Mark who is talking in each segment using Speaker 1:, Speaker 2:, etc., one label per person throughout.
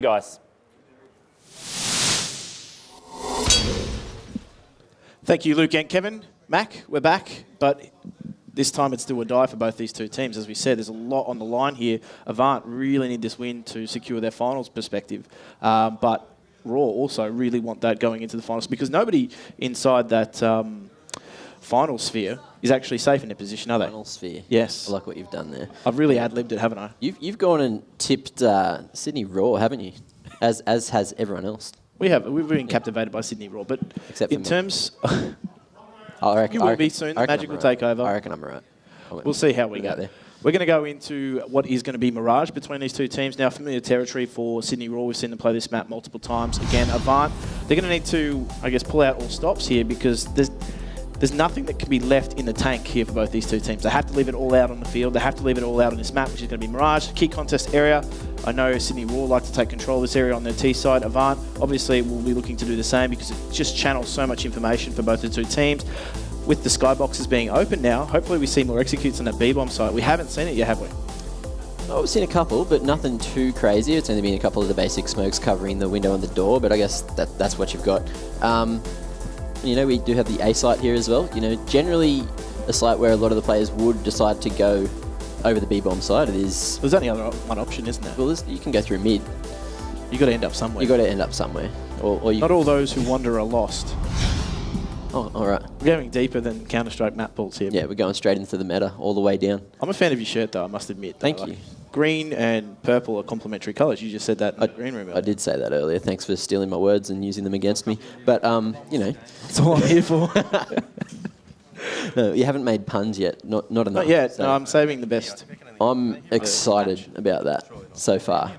Speaker 1: Guys.
Speaker 2: Thank you, Luke and Kevin. Mac, we're back, but this time it's do or die for both these two teams. As we said, there's a lot on the line here. Avant really need this win to secure their finals perspective, but Raw also really want that going into the finals because nobody inside that final sphere is actually safe in their position, are they?
Speaker 3: Final sphere.
Speaker 2: Yes.
Speaker 3: I like what you've done there.
Speaker 2: I've really ad-libbed it, haven't I?
Speaker 3: You've gone and tipped Sydney Raw, haven't you? As has everyone else.
Speaker 2: We have. We've been captivated by Sydney Raw, but
Speaker 3: Except
Speaker 2: in
Speaker 3: for me.
Speaker 2: terms...
Speaker 3: I reckon,
Speaker 2: you will be soon. The Magic will take over.
Speaker 3: I reckon I'm right.
Speaker 2: We'll see how we go.
Speaker 3: There.
Speaker 2: We're going to go into what is going to be Mirage between these two teams. Now, familiar territory for Sydney Raw. We've seen them play this map multiple times. Again, Avant, they're going to need to, I guess, pull out all stops here because there's nothing that can be left in the tank here for both these two teams. They have to leave it all out on the field. They have to leave it all out on this map, which is going to be Mirage. Key contest area. I know Sydney Raw like to take control of this area on their T side. Avant, obviously, will be looking to do the same because it just channels so much information for both the two teams. With the skyboxes being open now, hopefully we see more executes on that B-bomb site. We haven't seen it yet, have we?
Speaker 3: Oh, we've seen a couple, but nothing too crazy. It's only been a couple of the basic smokes covering the window and the door, but I guess that's what you've got. You know, we do have the A site here as well. You know, generally a site where a lot of the players would decide to go over the B-bomb side. It is...
Speaker 2: There's only one option, isn't there?
Speaker 3: Well, you can go through mid.
Speaker 2: You've got to end up somewhere.
Speaker 3: You've got to end up somewhere. Or you...
Speaker 2: Not all those who wander are lost.
Speaker 3: Oh, all right.
Speaker 2: We're going deeper than Counter-Strike map balls here.
Speaker 3: Yeah, we're going straight into the meta, all the way down.
Speaker 2: I'm a fan of your shirt, though, I must admit.
Speaker 3: Thank you.
Speaker 2: Green and purple are complementary colours. You just said that in the green room.
Speaker 3: I did say that earlier. Thanks for stealing my words and using them against me. But, you know.
Speaker 2: That's all I'm here for.
Speaker 3: No, you haven't made puns yet. Not enough.
Speaker 2: Not yet.
Speaker 3: So
Speaker 2: No, I'm saving the best.
Speaker 3: I'm excited about that so far.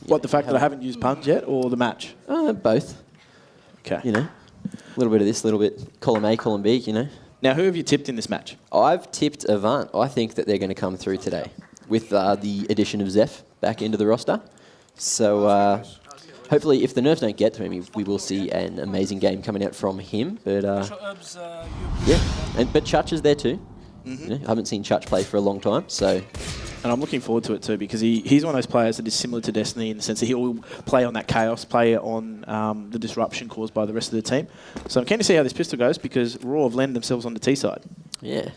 Speaker 2: What, the fact that I haven't used puns yet, or the match?
Speaker 3: Both.
Speaker 2: Okay.
Speaker 3: You know, a little bit of this, a little bit column A, column B, you know.
Speaker 2: Now, who have you tipped in this match?
Speaker 3: I've tipped Avant. I think that they're going to come through today with the addition of Zeph back into the roster. So hopefully, if the nerves don't get to him, we will see an amazing game coming out from him. But yeah, but Chutch is there too. You know, I haven't seen Chutch play for a long time, so.
Speaker 2: And I'm looking forward to it too because he's one of those players that is similar to Destiny in the sense that he'll play on that chaos, play on the disruption caused by the rest of the team. So I'm keen to see how this pistol goes because Raw have landed themselves on the T side.
Speaker 3: Yeah.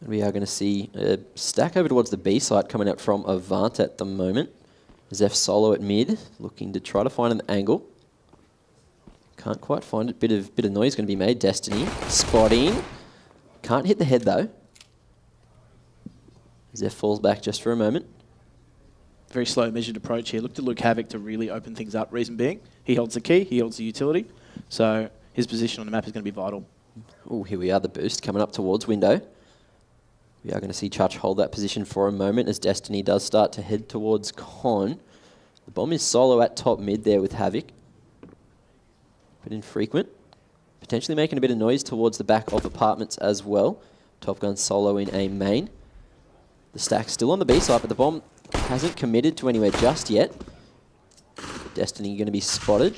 Speaker 3: And we are going to see a stack over towards the B side coming out from Avant at the moment. Zeph solo at mid, looking to try to find an angle. Can't quite find it. Bit of noise going to be made. Destiny spotting. Can't hit the head though. Zeph falls back just for a moment.
Speaker 2: Very slow, measured approach here. Look to Luke Havoc to really open things up. Reason being, he holds the key, he holds the utility. So his position on the map is going to be vital.
Speaker 3: Oh, here we are, the boost coming up towards window. We are going to see Chutch hold that position for a moment as Destiny does start to head towards Con. The bomb is solo at top mid there with Havoc. But infrequent. Potentially making a bit of noise towards the back of apartments as well. Top Gun solo in a main. The stack's still on the B side, but the bomb hasn't committed to anywhere just yet. Destiny going to be spotted.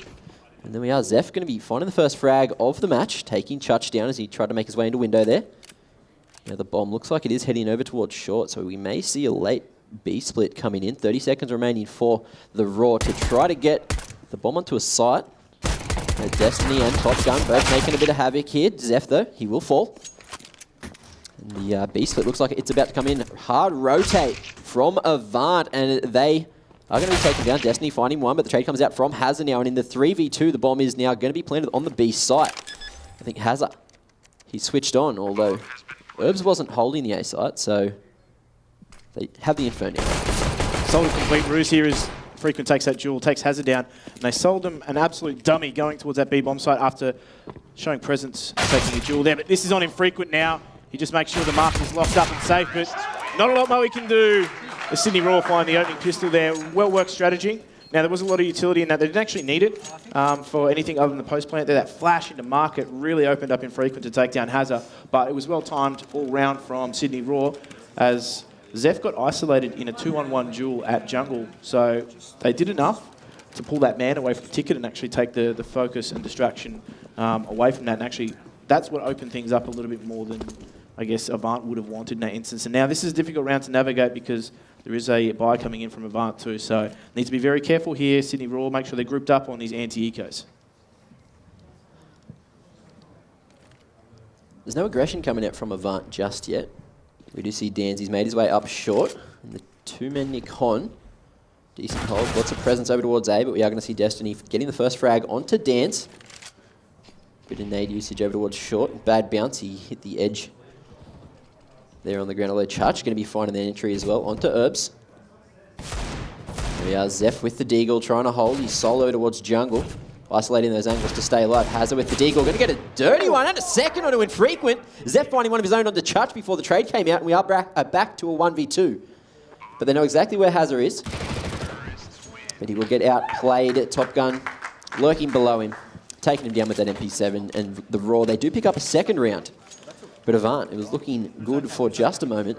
Speaker 3: And then we are Zeph going to be finding the first frag of the match, taking Chutch down as he tried to make his way into window there. Now the bomb looks like it is heading over towards short, so we may see a late B split coming in. 30 seconds remaining for the Raw to try to get the bomb onto a site. Destiny and Top Gun both making a bit of havoc here. Zeph, though, he will fall. And the B split looks like it's about to come in. Hard rotate from Avant, and they are going to be taken down. Destiny finding one, but the trade comes out from Hazard now. And in the 3v2, the bomb is now going to be planted on the B site. I think Hazard, he switched on, although Herbs wasn't holding the A site, so they have the Inferno.
Speaker 2: Solid complete ruse here as Frequent takes that duel, takes Hazard down, and they sold him an absolute dummy going towards that B-bomb site after showing presence, taking a duel there. But this is on Infrequent now. He just makes sure the mark is locked up and safe, but not a lot more he can do. The Sydney Raw find the opening pistol there. Well-worked strategy. Now, there was a lot of utility in that. They didn't actually need it for anything other than the post-plant there. That flash into market really opened up Infrequent to take down Hazard, but it was well-timed all round from Sydney Raw as Zeph got isolated in a 2-on-1 duel at jungle. So they did enough to pull that man away from the ticket and actually take the focus and distraction away from that. And actually, that's what opened things up a little bit more than, I guess, Avant would have wanted in that instance. And now this is a difficult round to navigate because there is a buy coming in from Avant too, so need to be very careful here. Sydney Raw, make sure they're grouped up on these anti-ecos.
Speaker 3: There's no aggression coming out from Avant just yet. We do see Danzy's made his way up short, and the two-men near Con. Decent hold, lots of presence over towards A, but we are going to see Destiny getting the first frag onto Dance. Bit of nade usage over towards short. Bad bounce, he hit the edge there on the ground. Although Church going to be finding the entry as well onto Herbs. There we are, Zeph with the Deagle trying to hold. He's solo towards jungle, isolating those angles to stay alive. Hazard with the Deagle, going to get a dirty one and a second onto Infrequent. Zeph finding one of his own onto Church before the trade came out, and we are back to a 1v2. But they know exactly where Hazard is. But he will get outplayed. Top Gun lurking below him, taking him down with that MP7 and the Raw. They do pick up a second round. But Avant, it was looking good for just a moment.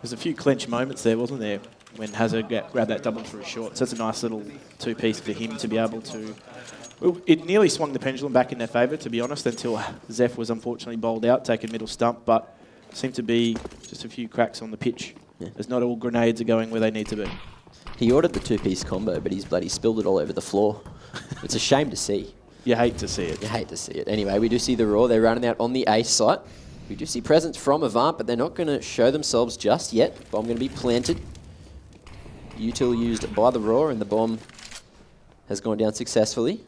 Speaker 2: There's a few clinch moments there, wasn't there, when Hazard grabbed that double through short. So that's a nice little two-piece for him to be able to... Well, it nearly swung the pendulum back in their favour, to be honest, until Zeph was unfortunately bowled out, taking middle stump, but seemed to be just a few cracks on the pitch. Yeah. There's not all grenades are going where they need to be.
Speaker 3: He ordered the two-piece combo, but he's bloody spilled it all over the floor. It's a shame to see.
Speaker 2: You hate to see it.
Speaker 3: You hate to see it. Anyway, we do see the Raw. They're running out on the A site. We do see presence from Avant, but they're not going to show themselves just yet. Bomb going to be planted. Util used by the Raw, and the bomb has gone down successfully.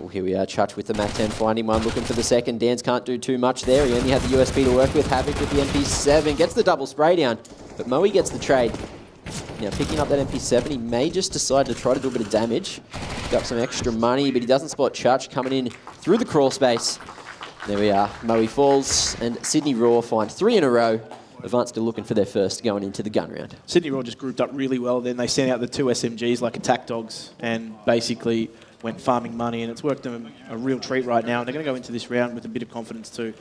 Speaker 3: Well, here we are, Chutch with the MAC-10, finding one, looking for the second. Dance can't do too much there. He only had the USB to work with. Havoc with the MP7, gets the double spray down, but Moe gets the trade. Now, picking up that MP7, he may just decide to try to do a bit of damage. Pick up some extra money, but he doesn't spot Church coming in through the crawl space. There we are. Moe falls, and Sydney Raw find 3 in a row. Avant still looking for their first going into the gun round.
Speaker 2: Sydney Raw just grouped up really well. Then they sent out the 2 SMGs like attack dogs and basically went farming money, and it's worked them a real treat right now. And they're going to go into this round with a bit of confidence too.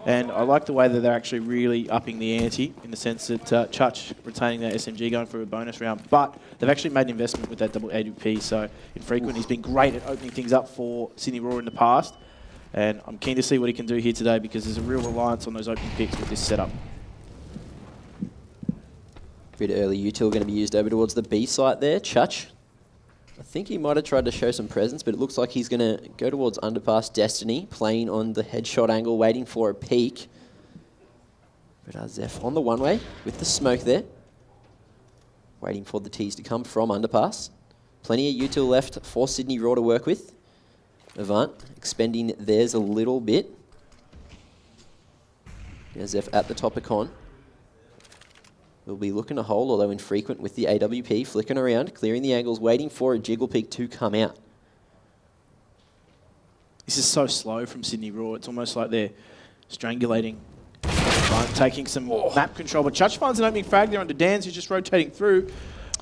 Speaker 2: And I like the way that they're actually really upping the ante in the sense that Chutch retaining that SMG going for a bonus round. But they've actually made an investment with that double ADP. So Infrequent, he's been great at opening things up for Sydney Raw in the past. And I'm keen to see what he can do here today because there's a real reliance on those opening picks with this setup.
Speaker 3: Bit early util going to be used over towards the B site there. Chutch, I think he might have tried to show some presence, but it looks like he's going to go towards underpass Destiny, playing on the headshot angle, waiting for a peek. But Zeph on the one-way with the smoke there, waiting for the tees to come from underpass. Plenty of util left for Sydney Raw to work with. Avant expending theirs a little bit. Now Zeph at the top of Con. We'll be looking to hold, although Infrequent with the AWP, flicking around, clearing the angles, waiting for a jiggle peak to come out.
Speaker 2: This is so slow from Sydney Raw. It's almost like they're strangulating, taking some map control. But Chutch finds an opening frag there under Dan's, who's just rotating through,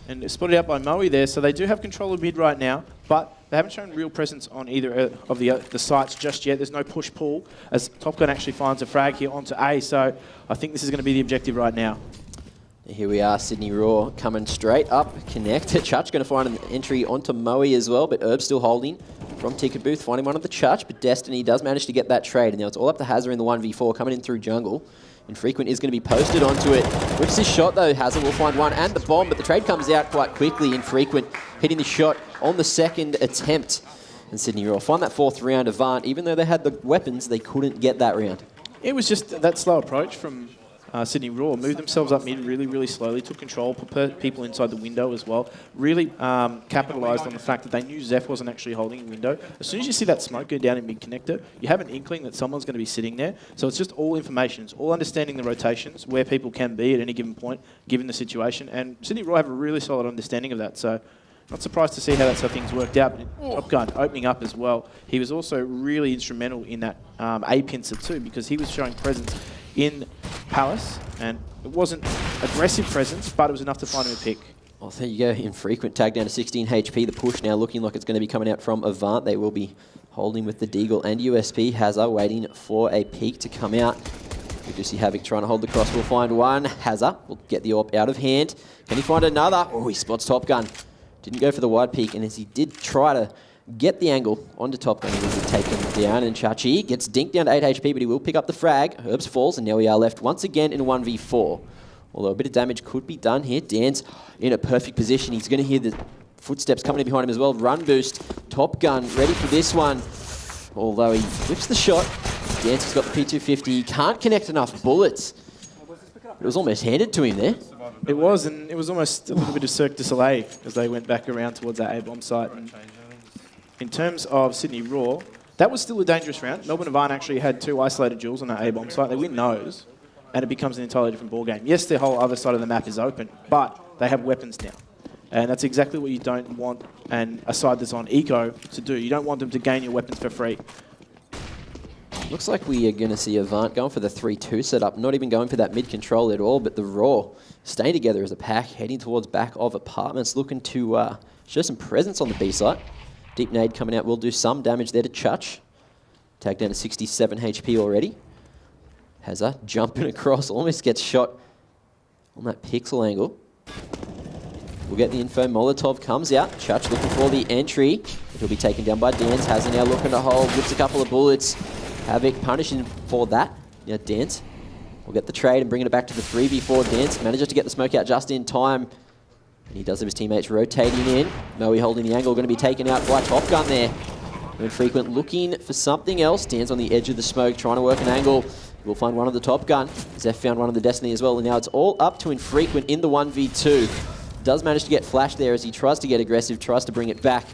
Speaker 2: and spotted out by Moe there. So they do have control of mid right now, but they haven't shown real presence on either of the sites just yet. There's no push-pull, as Top Gun actually finds a frag here onto A. So I think this is going to be the objective right now.
Speaker 3: Here we are, Sydney Raw coming straight up, connect. Chutch going to find an entry onto Moe as well, but Herb still holding from Ticket Booth, finding one of the Chutch, but Destiny does manage to get that trade, and now it's all up to Hazard in the 1v4, coming in through jungle. Infrequent is going to be posted onto it. Whips his shot though, Hazard will find one and the bomb, but the trade comes out quite quickly. Infrequent hitting the shot on the second attempt. And Sydney Raw find that 4th round. Avant, even though they had the weapons, they couldn't get that round.
Speaker 2: It was just that slow approach from Sydney Raw. Moved themselves up mid really, really slowly, took control, put people inside the window as well. Really capitalised on the fact that they knew Zeph wasn't actually holding a window. As soon as you see that smoke go down in mid connector, you have an inkling that someone's going to be sitting there. So it's just all information. It's all understanding the rotations, where people can be at any given point, given the situation. And Sydney Raw have a really solid understanding of that. So not surprised to see how that's how things worked out. But Top Gun opening up as well. He was also really instrumental in that A pincer too, because he was showing presence in Palace, and it wasn't aggressive presence, but it was enough to find him a pick.
Speaker 3: Well, there you go. Infrequent tag down to 16 HP. The push now looking like it's going to be coming out from Avant. They will be holding with the Deagle and USP. Hazard waiting for a peek to come out. We do see Havoc trying to hold the cross. We'll find one. Hazard will get the AWP out of hand. Can he find another? Oh, he spots Top Gun. Didn't go for the wide peek, and as he did try to get the angle onto Top Gun, he was taken down, and Chachi gets dinked down to 8 HP, but he will pick up the frag. Herbs falls, and now we are left once again in 1v4. Although a bit of damage could be done here. Dan's in a perfect position. He's going to hear the footsteps coming in behind him as well. Run boost. Top Gun ready for this one. Although he whips the shot. Dan's has got the P250. He can't connect enough bullets. It was almost handed to him there.
Speaker 2: It was, and it was almost a little bit of Cirque du Soleil as they went back around towards that A-bomb site. And in terms of Sydney Raw, that was still a dangerous round. Melbourne Avant actually had 2 isolated duels on that A-bomb site. They win those, and it becomes an entirely different ballgame. Yes, the whole other side of the map is open, but they have weapons now. And that's exactly what you don't want a side that's on eco to do. You don't want them to gain your weapons for free.
Speaker 3: Looks like we are going to see Avant going for the 3-2 setup, not even going for that mid-control at all, but the Raw staying together as a pack, heading towards back of apartments, looking to show some presence on the B site. Deep nade coming out will do some damage there to Chutch. Tagged down to 67 HP already. Hazza jumping across, almost gets shot on that pixel angle. We'll get the info. Molotov comes out. Chutch looking for the entry. It'll be taken down by Dance. Hazza now looking to hold, whips a couple of bullets. Havoc punishing for that. Now Dance will get the trade and bringing it back to the 3v4. Dance manages to get the smoke out just in time. And he does have his teammates rotating in. Moe holding the angle, going to be taken out by Top Gun there. Infrequent looking for something else. Dan's on the edge of the smoke, trying to work an angle. We'll find one of the Top Gun. Zeph found one of the Destiny as well, and now it's all up to Infrequent in the 1v2. Does manage to get flashed there as he tries to get aggressive, tries to bring it back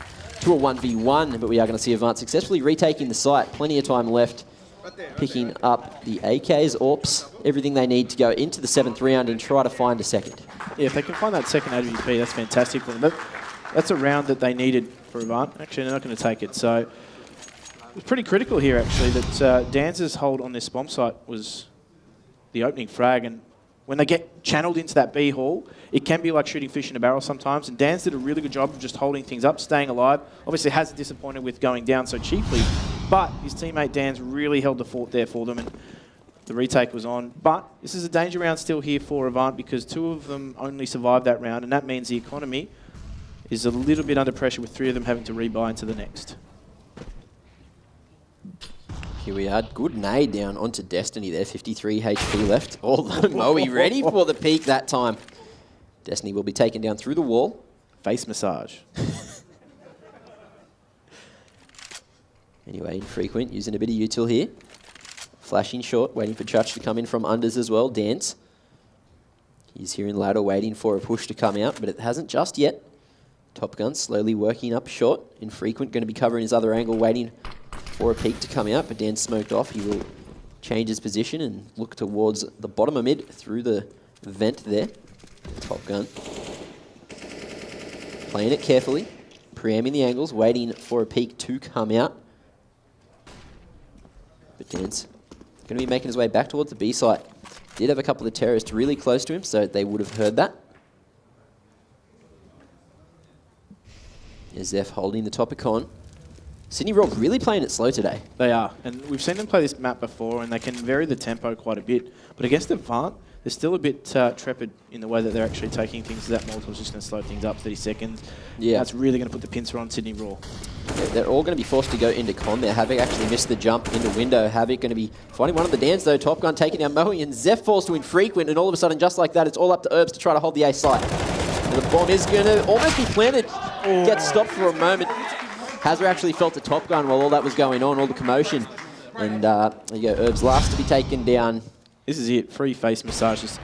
Speaker 3: to a 1v1, but we are going to see Avant successfully retaking the site. Plenty of time left. Picking up the AKs, AWPs, everything they need to go into the 7th round and try to find a second.
Speaker 2: Yeah, if they can find that second AWP, that's fantastic for them. That's a round that they needed for Avant. Actually, they're not going to take it. So it's pretty critical here, actually, that Dance's hold on this bomb site was the opening frag. And when they get channeled into that B hall, it can be like shooting fish in a barrel sometimes. And Dance did a really good job of just holding things up, staying alive. Obviously, has disappointed with going down so cheaply. But his teammate Dan's really held the fort there for them. And the retake was on. But this is a danger round still here for Avant because 2 of them only survived that round. And that means the economy is a little bit under pressure with 3 of them having to rebuy into the next.
Speaker 3: Here we are. Good nade down onto Destiny there. 53 HP left. Although Moe ready for the peak that time. Destiny will be taken down through the wall.
Speaker 2: Face massage.
Speaker 3: Anyway, Infrequent using a bit of util here. Flashing short, waiting for Chutch to come in from unders as well. Dance. He's here in ladder waiting for a push to come out, but it hasn't just yet. Top Gun slowly working up short. Infrequent going to be covering his other angle, waiting for a peak to come out, but Dan's smoked off. He will change his position and look towards the bottom of mid through the vent there. Top Gun. Playing it carefully, preaiming the angles, waiting for a peak to come out. But Dan's going to be making his way back towards the B site. Did have a couple of terrorists really close to him, so they would have heard that. Is Zeph holding the topic on. Sydney Rock really playing it slow today.
Speaker 2: They are, and we've seen them play this map before, and they can vary the tempo quite a bit. But against Avant, they're still a bit trepid in the way that they're actually taking things. That Molotov's just going to slow things up 30 seconds.
Speaker 3: Yeah.
Speaker 2: That's really going to put the pincer on Sydney Raw.
Speaker 3: Yeah, they're all going to be forced to go into con there. Havoc actually missed the jump into window. Havoc going to be finding one of the Dans though. Top Gun taking down Moe, and Zeph falls to Infrequent, and all of a sudden, just like that, it's all up to Herbs to try to hold the A site. And the bomb is going to almost be planted. Gets stopped for a moment. Hazza actually felt a Top Gun while all that was going on, all the commotion. And there you go, Herbs last to be taken down.
Speaker 2: This is it, free face massages.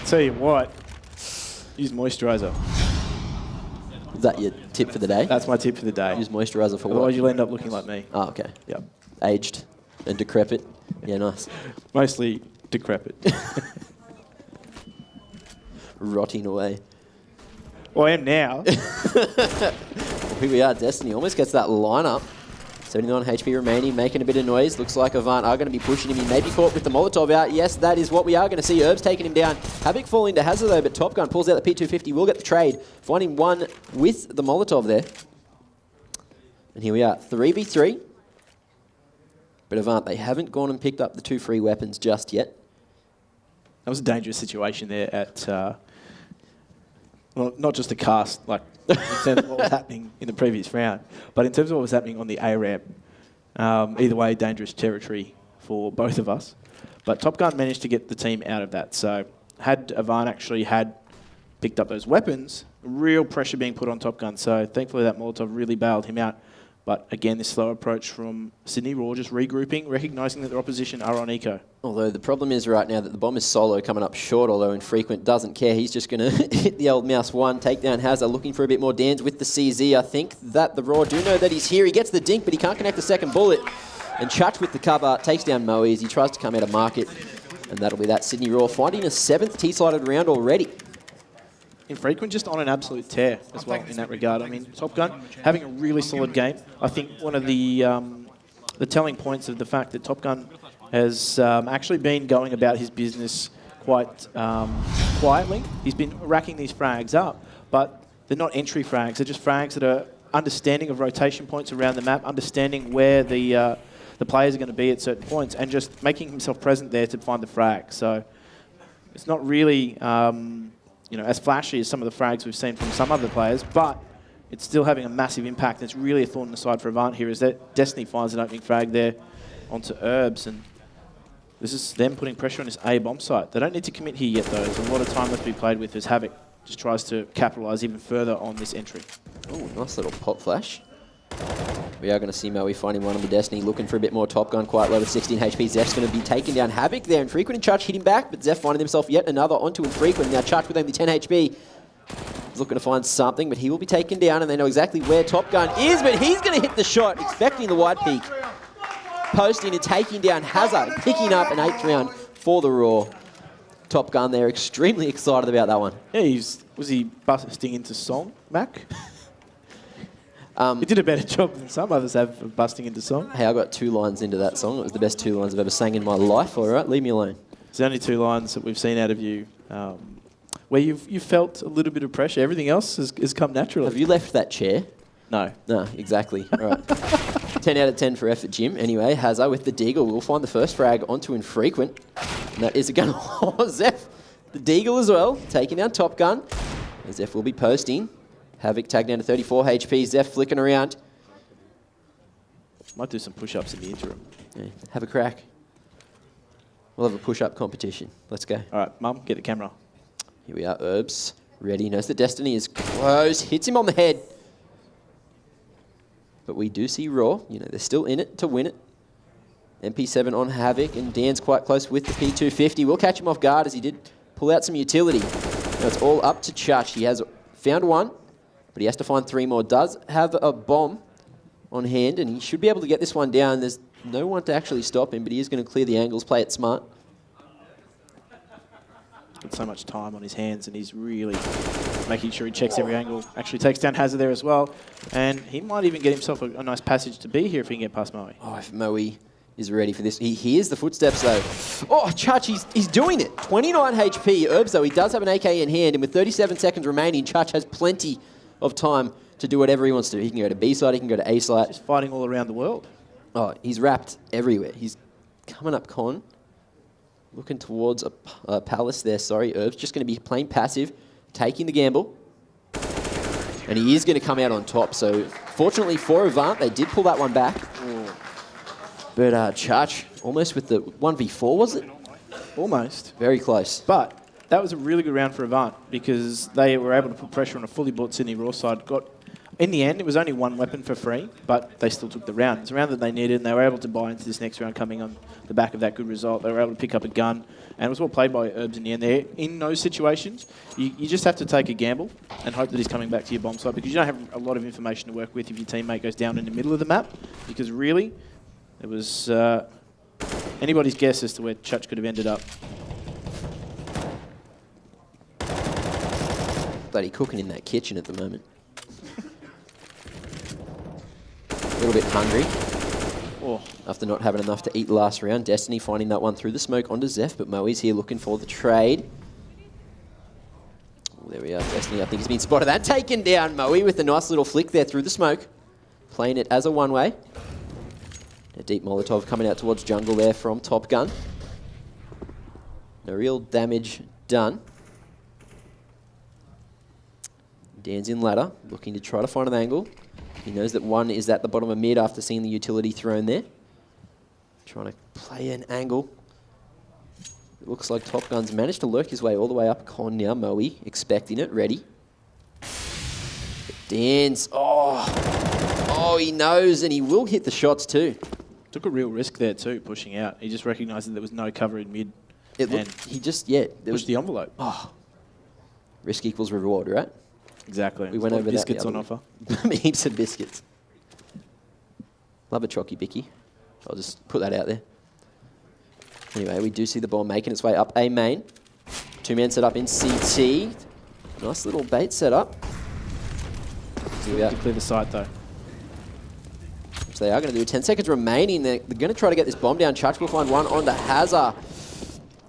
Speaker 2: Tell you what, use moisturiser.
Speaker 3: Is that your tip for the day?
Speaker 2: That's my tip for the day.
Speaker 3: Use moisturiser for what?
Speaker 2: Otherwise you'll end up looking like me.
Speaker 3: Oh, okay.
Speaker 2: Yep.
Speaker 3: Aged and decrepit. Yeah, nice.
Speaker 2: Mostly decrepit.
Speaker 3: Rotting away.
Speaker 2: Well, I am now.
Speaker 3: Well, here we are. Destiny almost gets that lineup. 79 HP remaining, making a bit of noise. Looks like Avant are going to be pushing him. He may be caught with the Molotov out. Yes, that is what we are going to see. Herbs taking him down. Havoc falling to Hazza though, but Top Gun pulls out the P250. Will get the trade. Finding one with the Molotov there. And here we are. 3v3. But Avant, they haven't gone and picked up the 2 free weapons just yet.
Speaker 2: That was a dangerous situation there at, well, not just a cast, like in terms of what was happening in the previous round, but in terms of what was happening on the A-ramp. Either way, dangerous territory for both of us. But Top Gun managed to get the team out of that. So had Avant actually had picked up those weapons, real pressure being put on Top Gun. So thankfully that Molotov really bailed him out. But again, this slow approach from Sydney Raw, just regrouping, recognising that their opposition are on eco.
Speaker 3: Although the problem is right now that the bomb is solo coming up short, although Infrequent doesn't care. He's just going to hit the old mouse one, take down Hazard, looking for a bit more Dans with the CZ. I think that the Raw do know that he's here. He gets the dink, but he can't connect the second bullet. And Chutch with the cover takes down Moe as he tries to come out of market. And that'll be that. Sydney Raw finding a 7th T-slotted round already.
Speaker 2: Infrequent just on an absolute tear as well in that regard. I mean, Top Gun having a really solid game. I think one of the telling points of the fact that Top Gun has actually been going about his business quite quietly. He's been racking these frags up, but they're not entry frags. They're just frags that are understanding of rotation points around the map, understanding where the players are going to be at certain points, and just making himself present there to find the frag. So it's not really as flashy as some of the frags we've seen from some other players, but it's still having a massive impact. It's really a thorn in the side for Avant here, is that Destiny finds an opening frag there onto Herbs, and this is them putting pressure on his A bomb site. They don't need to commit here yet, though. There's a lot of time left to be played with as Havoc just tries to capitalise even further on this entry.
Speaker 3: Oh, nice little pop flash. We are going to see Moe finding one on the Destiny, looking for a bit more Top Gun, quite low with 16 HP. Zeph's going to be taking down Havoc there. Infrequent and Chutch hitting back, but Zeph finding himself yet another onto Infrequent. Now Chutch with only 10 HP. He's looking to find something, but he will be taken down, and they know exactly where Top Gun is, but he's going to hit the shot, expecting the wide peak. Posting and taking down Hazard, picking up an 8th round for the Raw. Top Gun there, extremely excited about that one.
Speaker 2: Yeah, was he busting into song, Mac? He did a better job than some others have of busting into song.
Speaker 3: Hey, I got 2 lines into that song. It was the best 2 lines I've ever sang in my life. All right, leave me alone.
Speaker 2: It's the only 2 lines that we've seen out of you where you've felt a little bit of pressure. Everything else has come naturally.
Speaker 3: Have you left that chair?
Speaker 2: No.
Speaker 3: No, exactly. All right. 10 out of 10 for effort, Jim. Anyway, Hazard with the Deagle will find the first frag onto Infrequent. And that is a gun. Zeph, the Deagle as well, taking down Top Gun. And Zeph will be posting. Havoc tagged down to 34 HP. Zeph flicking around.
Speaker 2: Might do some push-ups in the interim.
Speaker 3: Yeah, have a crack. We'll have a push-up competition. Let's go.
Speaker 2: All right, Mum, get the camera.
Speaker 3: Here we are, Herbs. Ready, knows that Destiny is close. Hits him on the head. But we do see Raw. You know, they're still in it to win it. MP7 on Havoc, and Dan's quite close with the P250. We'll catch him off guard as he did pull out some utility. Now it's all up to Chutch. He has found one, but he has to find 3 more. Does have a bomb on hand, and he should be able to get this one down. There's no one to actually stop him, but he is going to clear the angles, play it smart.
Speaker 2: Got so much time on his hands, and he's really making sure he checks every angle. Actually takes down Hazard there as well, and he might even get himself a nice passage to be here if he can get past Moe.
Speaker 3: Oh, if Moe is ready for this. He hears the footsteps, though. Oh, Chutch, he's doing it. 29 HP. Herbs, though, he does have an AK in hand, and with 37 seconds remaining, Chutch has plenty of time to do whatever he wants to do. He can go to B side, he can go to A side.
Speaker 2: Just fighting all around the world.
Speaker 3: Oh, he's wrapped everywhere. He's coming up con. Looking towards a palace there, sorry. Herbs just going to be playing passive, taking the gamble. And he is going to come out on top. So, fortunately for Avant, they did pull that one back. But Chutch, almost with the 1v4, was it?
Speaker 2: Almost.
Speaker 3: Very close.
Speaker 2: But that was a really good round for Avant because they were able to put pressure on a fully bought Sydney Raw side. In the end, it was only 1 weapon for free, but they still took the round. It's a round that they needed, and they were able to buy into this next round coming on the back of that good result. They were able to pick up a gun, and it was well played by Herbs in the end there. In those situations, you just have to take a gamble and hope that he's coming back to your bomb site because you don't have a lot of information to work with if your teammate goes down in the middle of the map because really, it was anybody's guess as to where Chutch could have ended up.
Speaker 3: Bloody cooking in that kitchen at the moment. A little bit hungry.
Speaker 2: Oh.
Speaker 3: After not having enough to eat last round. Destiny finding that one through the smoke onto Zeph, but Moe's here looking for the trade. Oh, there we are. Destiny, I think, has been spotted and taken down. Moe with a nice little flick there through the smoke. Playing it as a one-way. A deep Molotov coming out towards jungle there from Top Gun. No real damage done. Dan's in ladder, looking to try to find an angle. He knows that one is at the bottom of mid after seeing the utility thrown there. Trying to play an angle. It looks like Top Gun's managed to lurk his way all the way up Con now. Moe expecting it, ready. Dance. Oh, he knows, and he will hit the shots too.
Speaker 2: Took a real risk there too, pushing out. He just recognised that there was no cover in mid.
Speaker 3: He just, there
Speaker 2: pushed the envelope.
Speaker 3: Oh, risk equals reward, right?
Speaker 2: Exactly.
Speaker 3: We went over
Speaker 2: biscuits
Speaker 3: that
Speaker 2: on offer.
Speaker 3: Heaps of biscuits. Love a chalky bicky. I'll just put that out there. Anyway, we do see the ball making its way up A main. 2-man set up in CT. Nice little bait set up.
Speaker 2: To clear the site though.
Speaker 3: Which they are going to do. 10 seconds remaining. They're going to try to get this bomb down. Chutch will find one on the Hazard.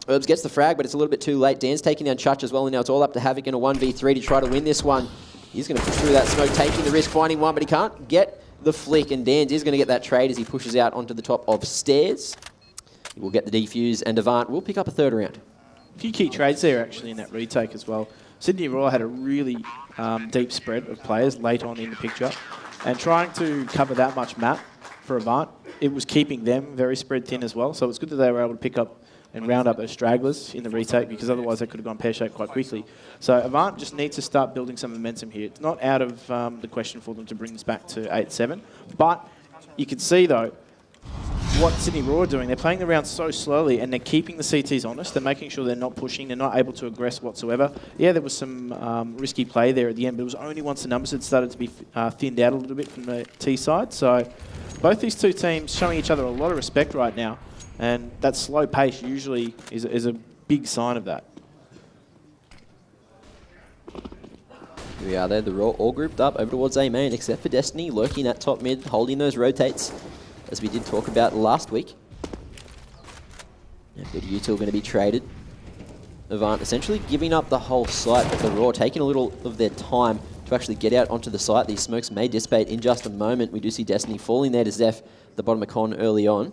Speaker 3: Herbs gets the frag, but it's a little bit too late. Dan's taking down Chutch as well, and now it's all up to Havoc in a 1v3 to try to win this one. He's going to push through that smoke, taking the risk, finding one, but he can't get the flick, and Dan's is going to get that trade as he pushes out onto the top of stairs. He will get the defuse, and Avant will pick up a third round.
Speaker 2: A few key trades there actually in that retake as well. Sydney Royal had a really deep spread of players late on in the picture, and trying to cover that much map for Avant, it was keeping them very spread thin as well. So it's good that they were able to pick up and round up those stragglers in the retake, because otherwise they could have gone pear-shaped quite quickly. So Avant just needs to start building some momentum here. It's not out of the question for them to bring this back to 8-7, but you can see though what Sydney Raw are doing. They're playing the round so slowly, and they're keeping the CTs honest. They're making sure they're not pushing. They're not able to aggress whatsoever. Yeah, there was some risky play there at the end, but it was only once the numbers had started to be thinned out a little bit from the T side. So both these two teams showing each other a lot of respect right now, and that slow pace usually is a big sign of that.
Speaker 3: Here we are there, the Raw all grouped up over towards A main, except for Destiny lurking at top mid, holding those rotates, as we did talk about last week. A bit of util going to be traded. Avant essentially giving up the whole site, but the Raw taking a little of their time to actually get out onto the site. These smokes may dissipate in just a moment. We do see Destiny falling there to Zeph, the bottom of Con early on.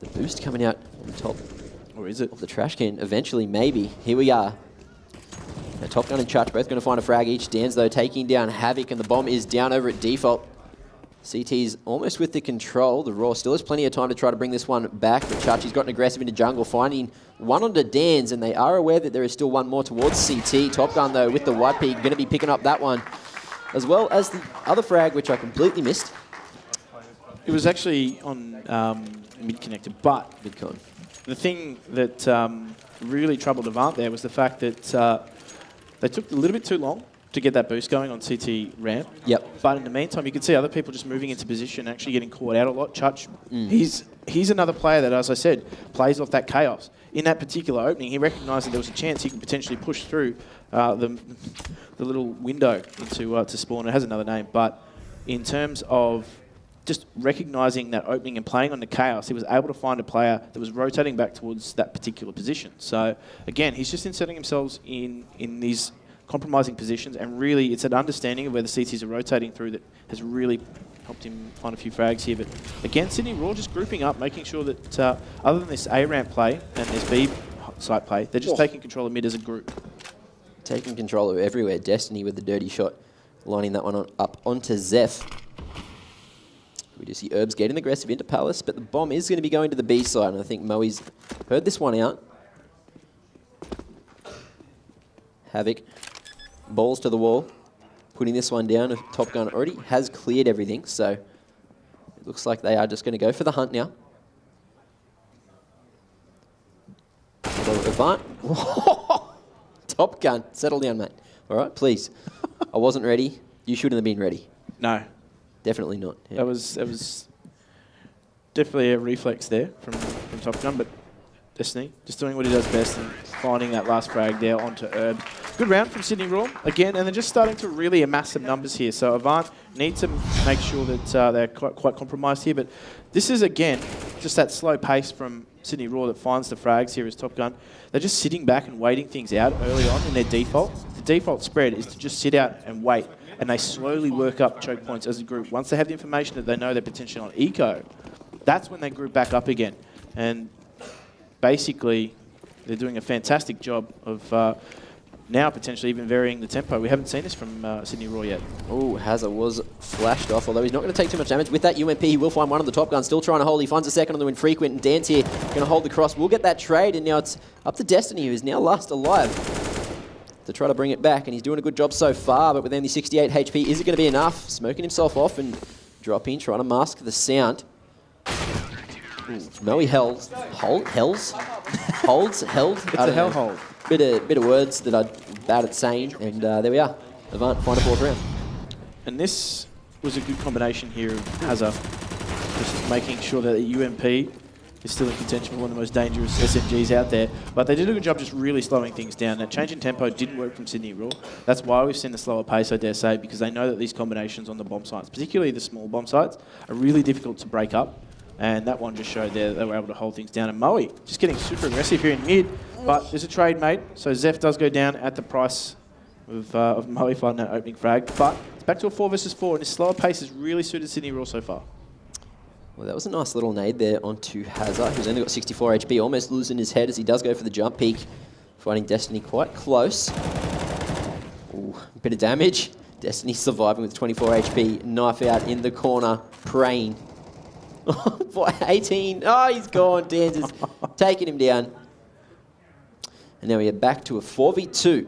Speaker 3: The boost coming out on the top.
Speaker 2: Or is it?
Speaker 3: Of the trash can. Eventually, maybe. Here we are. Now, Top Gun and Chutch both going to find a frag each. Dan's, though, taking down Havoc, and the bomb is down over at default. CT's almost with the control. The Raw still has plenty of time to try to bring this one back, but Chutch, he's gotten aggressive into jungle, finding one onto Dan's, and they are aware that there is still one more towards CT. Top Gun, though, with the white pig, going to be picking up that one, as well as the other frag, which I completely missed.
Speaker 2: It was actually on mid-connector, but
Speaker 3: Mid-con.
Speaker 2: the thing that really troubled Avant there was the fact that they took a little bit too long to get that boost going on CT ramp.
Speaker 3: Yep.
Speaker 2: But in the meantime, you could see other people just moving into position, actually getting caught out a lot. Chutch, he's another player that, as I said, plays off that chaos. In that particular opening, he recognised that there was a chance he could potentially push through the little window into to spawn. It has another name, but in terms of just recognising that opening and playing on the chaos, he was able to find a player that was rotating back towards that particular position. So again, he's just inserting himself in these compromising positions, and really it's an understanding of where the CTs are rotating through that has really helped him find a few frags here. But again, Sydney Raw just grouping up, making sure that other than this A ramp play and this B site play, they're just taking control of mid as a group.
Speaker 3: Taking control of everywhere. Destiny with the dirty shot, lining that one up onto Zeph. We do see Herbs getting aggressive into Palace, but the bomb is going to be going to the B side, and I think Moe's heard this one out. Havoc, balls to the wall, putting this one down. Top Gun already has cleared everything, so it looks like they are just going to go for the hunt now. Avant. Top Gun, settle down, mate. All right, please. I wasn't ready. You shouldn't have been ready.
Speaker 2: No.
Speaker 3: Definitely not. Yeah.
Speaker 2: That was definitely a reflex there from Top Gun, but Destiny just doing what he does best and finding that last frag there onto Herb. Good round from Sydney Raw again, and they're just starting to really amass some numbers here. So Avant need to make sure that they're quite compromised here, but this is again just that slow pace from Sydney Raw that finds the frags here as Top Gun. They're just sitting back and waiting things out early on in their default. The default spread is to just sit out and wait, and they slowly work up choke points as a group. Once they have the information that they know they're potentially on eco, that's when they group back up again. And basically, they're doing a fantastic job of now potentially even varying the tempo. We haven't seen this from Sydney Raw yet.
Speaker 3: Oh, Hazza was flashed off, although he's not going to take too much damage. With that UMP, he will find one on the top gun, still trying to hold. He finds a second on the Infrequent, and Dan's here going to hold the cross. We'll get that trade, and now it's up to Destiny, who is now last alive, to try to bring it back, and he's doing a good job so far, but with only 68 HP, is it going to be enough? Smoking himself off and dropping, trying to mask the sound. Moe holds. It's
Speaker 2: a hell hold.
Speaker 3: Bit of words that I'm bad at saying, and there we are. Avant, final fourth round.
Speaker 2: And this was a good combination here of Hazza, just making sure that the UMP is still in contention for one of the most dangerous SMGs out there. But they did a good job just really slowing things down. That change in tempo didn't work from Sydney Raw. That's why we've seen the slower pace, I dare say, because they know that these combinations on the bomb sites, particularly the small bomb sites, are really difficult to break up. And that one just showed there that they were able to hold things down. And Moe just getting super aggressive here in mid. But there's a trade made, so Zeph does go down at the price of Moe finding that opening frag. But it's back to a 4 versus 4, and this slower pace has really suited Sydney Raw so far.
Speaker 3: Well, that was a nice little nade there onto Hazza, who's only got 64 HP, almost losing his head as he does go for the jump peak, finding Destiny quite close. Ooh, bit of damage. Destiny surviving with 24 HP, knife out in the corner, praying. Boy, 18. Oh, he's gone. Dan's just taking him down. And now we are back to a 4v2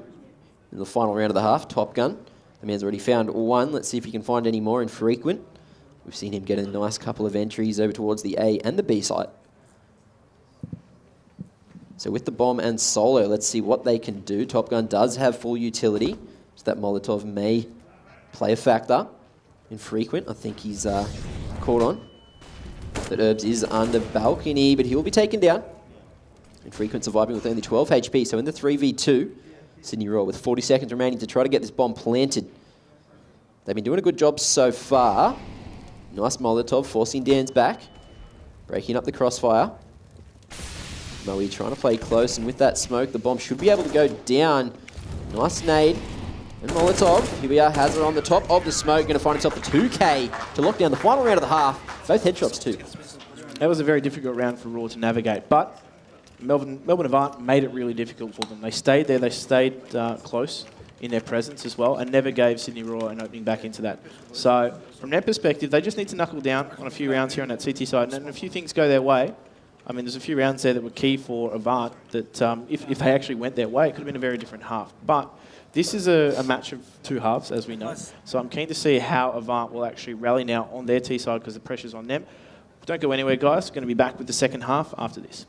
Speaker 3: in the final round of the half. Top Gun. The man's already found one. Let's see if he can find any more Infrequent. We've seen him get a nice couple of entries over towards the A and the B site. So with the bomb and solo, let's see what they can do. Top Gun does have full utility, so that Molotov may play a factor. Infrequent, I think he's caught on. That Herbs is under balcony, but he will be taken down. Infrequent surviving with only 12 HP, so in the 3v2, Sydney Raw with 40 seconds remaining to try to get this bomb planted. They've been doing a good job so far. Nice Molotov, forcing Dan's back. Breaking up the crossfire. Moe trying to play close, and with that smoke, the bomb should be able to go down. Nice nade. And Molotov, here we are, Hazard on the top of the smoke, going to find himself a 2K to lock down the final round of the half. Both headshots too.
Speaker 2: That was a very difficult round for Raw to navigate, but Melbourne Avant made it really difficult for them. They stayed there, they stayed close in their presence as well, and never gave Sydney Raw an opening back into that. So from their perspective, they just need to knuckle down on a few rounds here on that CT side, and a few things go their way. I mean, there's a few rounds there that were key for Avant that if they actually went their way, it could have been a very different half. But this is a match of two halves, as we know. So I'm keen to see how Avant will actually rally now on their T side because the pressure's on them. Don't go anywhere, guys. We're going to be back with the second half after this.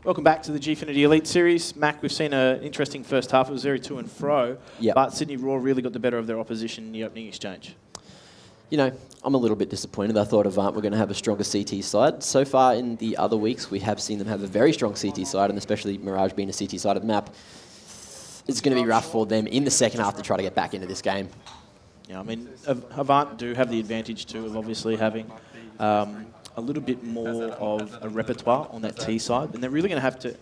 Speaker 2: Welcome back to the Gfinity Elite Series. Mac, we've seen an interesting first half. It was very to and fro, but Sydney Raw really got the better of their opposition in the opening exchange.
Speaker 3: You know, I'm a little bit disappointed. I thought Avant were going to have a stronger CT side. So far in the other weeks, we have seen them have a very strong CT side, and especially Mirage being a CT-sided map. It's going to be rough for them in the second half to try to get back into this game.
Speaker 2: Yeah, I mean, Avant do have the advantage too of obviously having a little bit more of a repertoire on that T side, and they're really going to have to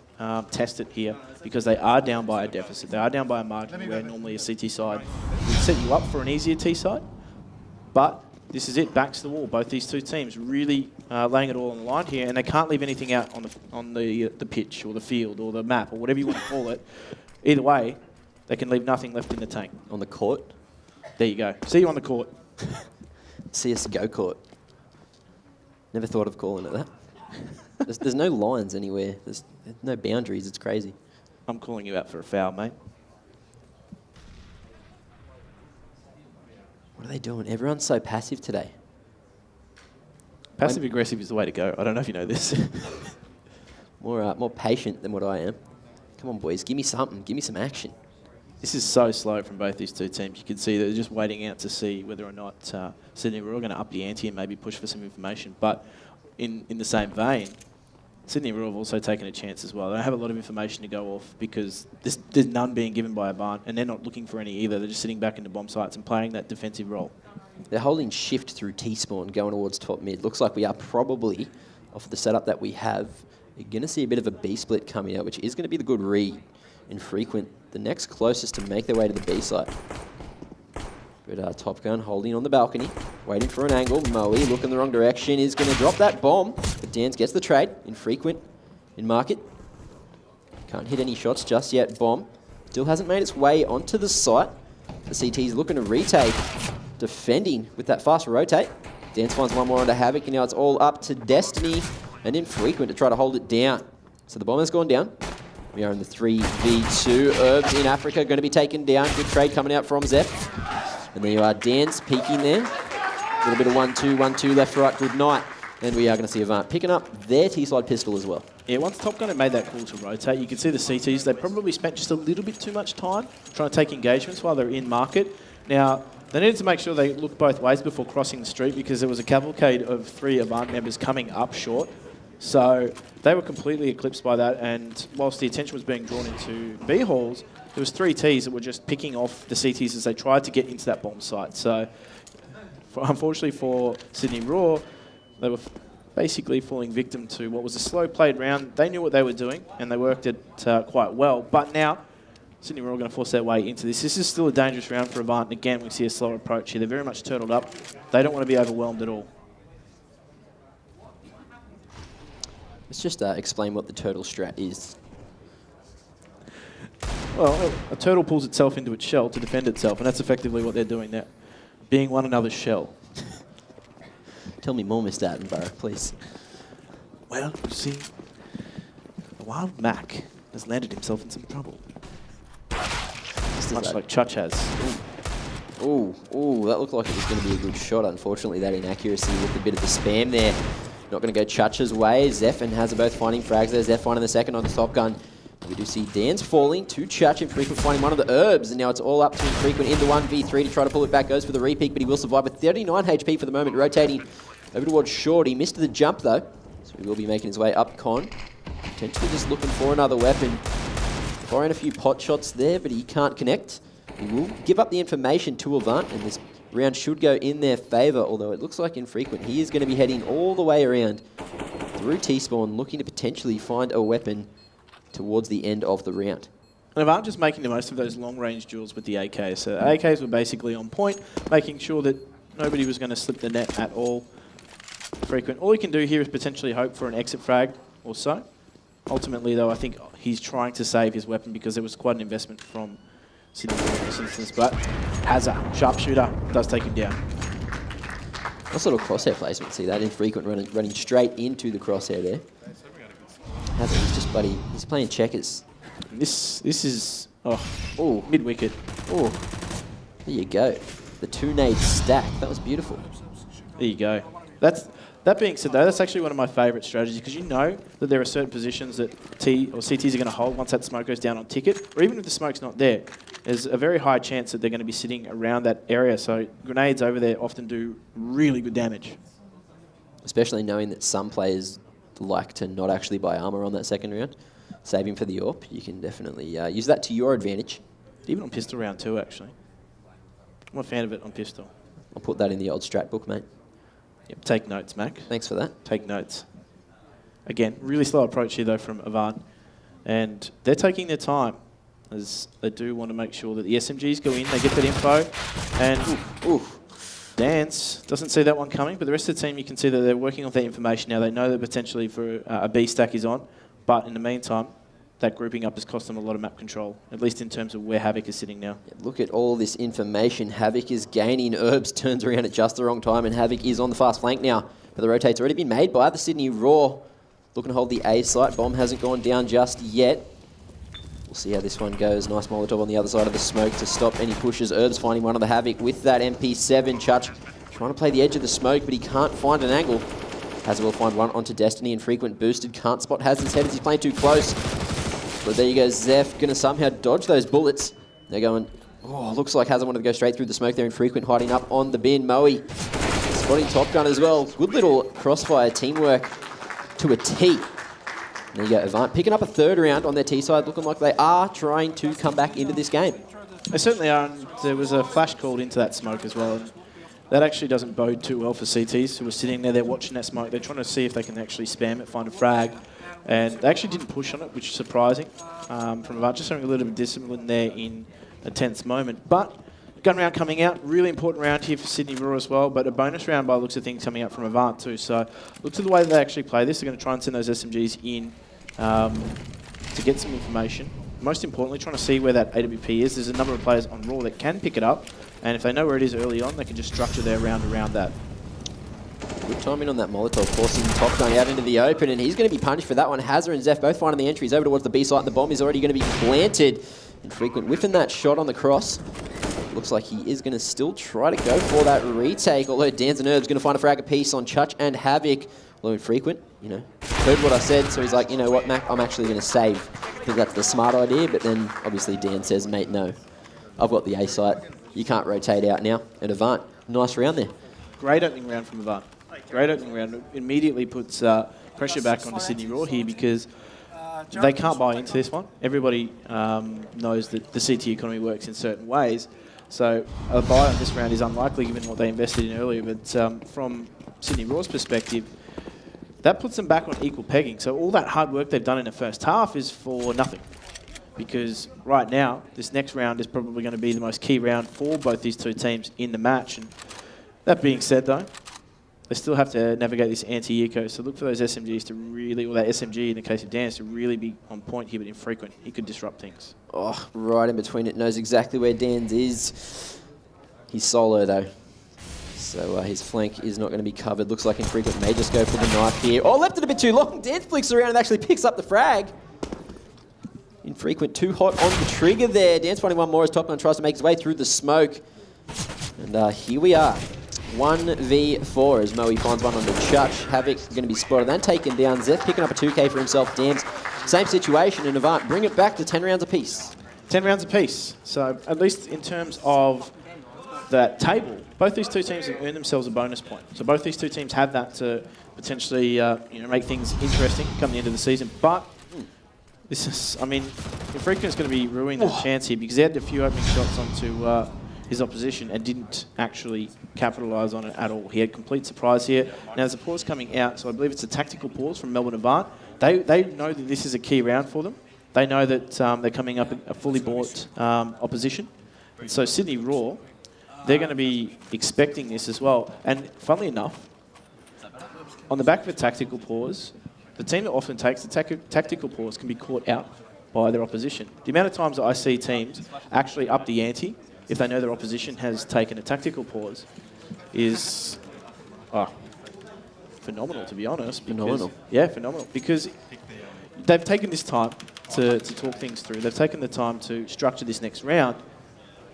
Speaker 2: test it here because they are down by a deficit. They are down by a margin where normally a CT side would set you up for an easier T side. But this is it, back to the wall. Both these two teams really laying it all on the line here, and they can't leave anything out on the pitch or the field or the map or whatever you want to call it. Either way, they can leave nothing left in the tank.
Speaker 3: On the court?
Speaker 2: There you go. See you on the court.
Speaker 3: See us go court. Never thought of calling it that. There's no lines anywhere. There's no boundaries. It's crazy.
Speaker 2: I'm calling you out for a foul, mate.
Speaker 3: What are they doing? Everyone's so passive today.
Speaker 2: Passive-aggressive is the way to go. I don't know if you know this.
Speaker 3: More patient than what I am. Come on, boys. Give me something. Give me some action.
Speaker 2: This is so slow from both these two teams. You can see they're just waiting out to see whether or not Sydney Raw are going to up the ante and maybe push for some information. But in the same vein, Sydney Royal have also taken a chance as well. They don't have a lot of information to go off because there's none being given by Avant, and they're not looking for any either. They're just sitting back into bomb sites and playing that defensive role.
Speaker 3: They're holding shift through T-spawn going towards top mid. Looks like we are probably, off the setup that we have, you're going to see a bit of a B split coming out, which is going to be the good read. Infrequent, the next closest to make their way to the B site. But Top Gun holding on the balcony, waiting for an angle. Moe looking the wrong direction, is going to drop that bomb. But Dance gets the trade. Infrequent in market. Can't hit any shots just yet. Bomb still hasn't made its way onto the site. The CT's looking to retake. Defending with that fast rotate. Dance finds one more onto Havoc, and now it's all up to Destiny and Infrequent to try to hold it down. So the bomb has gone down. We are in the 3v2. Herbs in Africa going to be taken down. Good trade coming out from Zeph. And there you are, Dance peeking there. A little bit of 1-2, 1-2, left, right, good night. And we are going to see Avant picking up their T-side pistol as well.
Speaker 2: Yeah, once Top Gun had made that call to rotate, you can see the CTs, they probably spent just a little bit too much time trying to take engagements while they're in market. Now, they needed to make sure they looked both ways before crossing the street because there was a cavalcade of 3 Avant members coming up short. So they were completely eclipsed by that, and whilst the attention was being drawn into B halls, there was 3 Ts that were just picking off the CTs as they tried to get into that bomb site. So unfortunately for Sydney Raw, they were basically falling victim to what was a slow played round. They knew what they were doing, and they worked it quite well. But now, Sydney Raw are going to force their way into this. This is still a dangerous round for Avant, and again, we see a slower approach here. They're very much turtled up. They don't want to be overwhelmed at all.
Speaker 3: Let's just explain what the turtle strat is.
Speaker 2: Well, a turtle pulls itself into its shell to defend itself, and that's effectively what they're doing there, being one another's shell.
Speaker 3: Tell me more, Mr. Attenborough, please.
Speaker 2: Well, you see, the wild Mac has landed himself in some trouble. Much like Chuch has.
Speaker 3: Ooh, that looked like it was going to be a good shot. Unfortunately, that inaccuracy with a bit of the spam there. Not going to go Chuch's way. Zeph and Haz are both finding frags there. Zeph finding the second on the Top Gun. We do see Dan's falling to Chuch. Infrequent finding one of the herbs, and now it's all up to Infrequent in the 1v3 to try to pull it back. Goes for the repeat, but he will survive with 39 HP for the moment. Rotating over towards Short. He missed the jump though, so he will be making his way up Con. Potentially just looking for another weapon. Firing a few pot shots there, but he can't connect. He will give up the information to Avant, and this round should go in their favour, although it looks like Infrequent. He is going to be heading all the way around through T-spawn, looking to potentially find a weapon towards the end of the round.
Speaker 2: And Avant just making the most of those long-range duels with the AKs. So AKs were basically on point, making sure that nobody was going to slip the net at all. Frequent. All he can do here is potentially hope for an exit frag or so. Ultimately, though, I think he's trying to save his weapon because there was quite an investment from Sydney in this instance. But Hazza, sharpshooter, does take him down.
Speaker 3: What sort of crosshair placement? See that? Infrequent running straight into the crosshair there. Hazza, he's just bloody, he's playing checkers.
Speaker 2: This is, mid-wicket.
Speaker 3: Oh, there you go. The 2-nade stack. That was beautiful.
Speaker 2: There you go. That being said, though, that's actually one of my favourite strategies because you know that there are certain positions that T or CTs are going to hold once that smoke goes down on ticket, or even if the smoke's not there. There's a very high chance that they're going to be sitting around that area, so grenades over there often do really good damage.
Speaker 3: Especially knowing that some players like to not actually buy armour on that second round, saving for the AWP. You can definitely use that to your advantage.
Speaker 2: Even on pistol round 2, actually. I'm a fan of it on pistol.
Speaker 3: I'll put that in the old strat book, mate.
Speaker 2: Yep, take notes, Mac.
Speaker 3: Thanks for that.
Speaker 2: Take notes. Again, really slow approach here, though, from Avant. And they're taking their time, as they do want to make sure that the SMGs go in, they get that info. And Dance doesn't see that one coming, but the rest of the team, you can see that they're working on that information now. They know that potentially for a B stack is on, but in the meantime, that grouping up has cost them a lot of map control, at least in terms of where Havoc is sitting now.
Speaker 3: Yeah, look at all this information. Havoc is gaining. Herbs turns around at just the wrong time, and Havoc is on the fast flank now. But the rotate's already been made by the Sydney Raw. Looking to hold the A site. Bomb hasn't gone down just yet. We'll see how this one goes. Nice Molotov on the other side of the smoke to stop any pushes. Herbs finding one of the Havoc with that MP7. Chuch trying to play the edge of the smoke, but he can't find an angle. Hazard will find one onto Destiny. Infrequent boosted. Can't spot Hazard's head as he's playing too close. But there you go, Zeph going to somehow dodge those bullets. They're going, looks like Hazard wanted to go straight through the smoke there. Infrequent hiding up on the bin. Moe spotting Top Gun as well. Good little crossfire teamwork to a T. There you go, Avant picking up a third round on their T side, looking like they are trying to come back into this game.
Speaker 2: They certainly are. And there was a flash called into that smoke as well. And that actually doesn't bode too well for CTs who are sitting there. They're watching that smoke. They're trying to see if they can actually spam it, find a frag. And they actually didn't push on it, which is surprising from Avant. Just showing a little bit of discipline there in a tense moment. But gun round coming out, really important round here for Sydney Raw as well, but a bonus round by the looks of things coming out from Avant too. So look to the way that they actually play this. They're going to try and send those SMGs in to get some information. Most importantly, trying to see where that AWP is. There's a number of players on Raw that can pick it up, and if they know where it is early on, they can just structure their round around that.
Speaker 3: Good timing on that Molotov, forcing Top Gun out into the open, and he's going to be punished for that one. Hazard and Zeph both finding the entries over towards the B site, and the bomb is already going to be planted. Infrequent whiffing that shot on the cross. Looks like he is going to still try to go for that retake, although Dan's and Herb's going to find a frag apiece on Chuch and Havoc. Although Infrequent, you know, heard what I said, so he's like, you know what, Mac, I'm actually going to save. I think that's the smart idea, but then obviously Dan says, mate, no. I've got the A site. You can't rotate out now. And Avant, nice round there.
Speaker 2: Great opening round from Avant. Great opening round. It immediately puts pressure back onto Sydney Raw here because they can't buy into this one. Everybody knows that the CT economy works in certain ways. So a buy on this round is unlikely given what they invested in earlier. But from Sydney Raw's perspective, that puts them back on equal pegging. So all that hard work they've done in the first half is for nothing. Because right now, this next round is probably going to be the most key round for both these two teams in the match. And that being said, though, they still have to navigate this anti-eco. So look for those SMGs to really, or that SMG in the case of Dance, to really be on point here, but Infrequent. He could disrupt things.
Speaker 3: Oh, right in between it. Knows exactly where Dan's is. He's solo, though. So his flank is not going to be covered. Looks like Infrequent may just go for the knife here. Oh, left it a bit too long. Dan flicks around and actually picks up the frag. Infrequent too hot on the trigger there. Dan's finding one more as Top Gun tries to make his way through the smoke. And here we are. 1v4 as Moe finds one on the Chuch. Havoc going to be spotted and taken down. Zeph picking up a 2k for himself. Dan's same situation, and Avant bring it back to 10 rounds apiece.
Speaker 2: 10 rounds apiece. So at least in terms of that table, both these two teams have earned themselves a bonus point. So both these two teams have that to potentially make things interesting come the end of the season. But this is, I mean, Infrequent's going to be ruining the chance here because he had a few opening shots onto his opposition and didn't actually capitalise on it at all. He had complete surprise here. Now there's a pause coming out, so I believe it's a tactical pause from Melbourne Avant. They know that this is a key round for them. They know that they're coming up a fully bought opposition. And so Sydney Raw, they're going to be expecting this as well. And funnily enough, on the back of a tactical pause, the team that often takes the tactical pause can be caught out by their opposition. The amount of times that I see teams actually up the ante if they know their opposition has taken a tactical pause is phenomenal, to be honest.
Speaker 3: Phenomenal.
Speaker 2: Yeah, phenomenal. Because they've taken this time to talk things through. They've taken the time to structure this next round.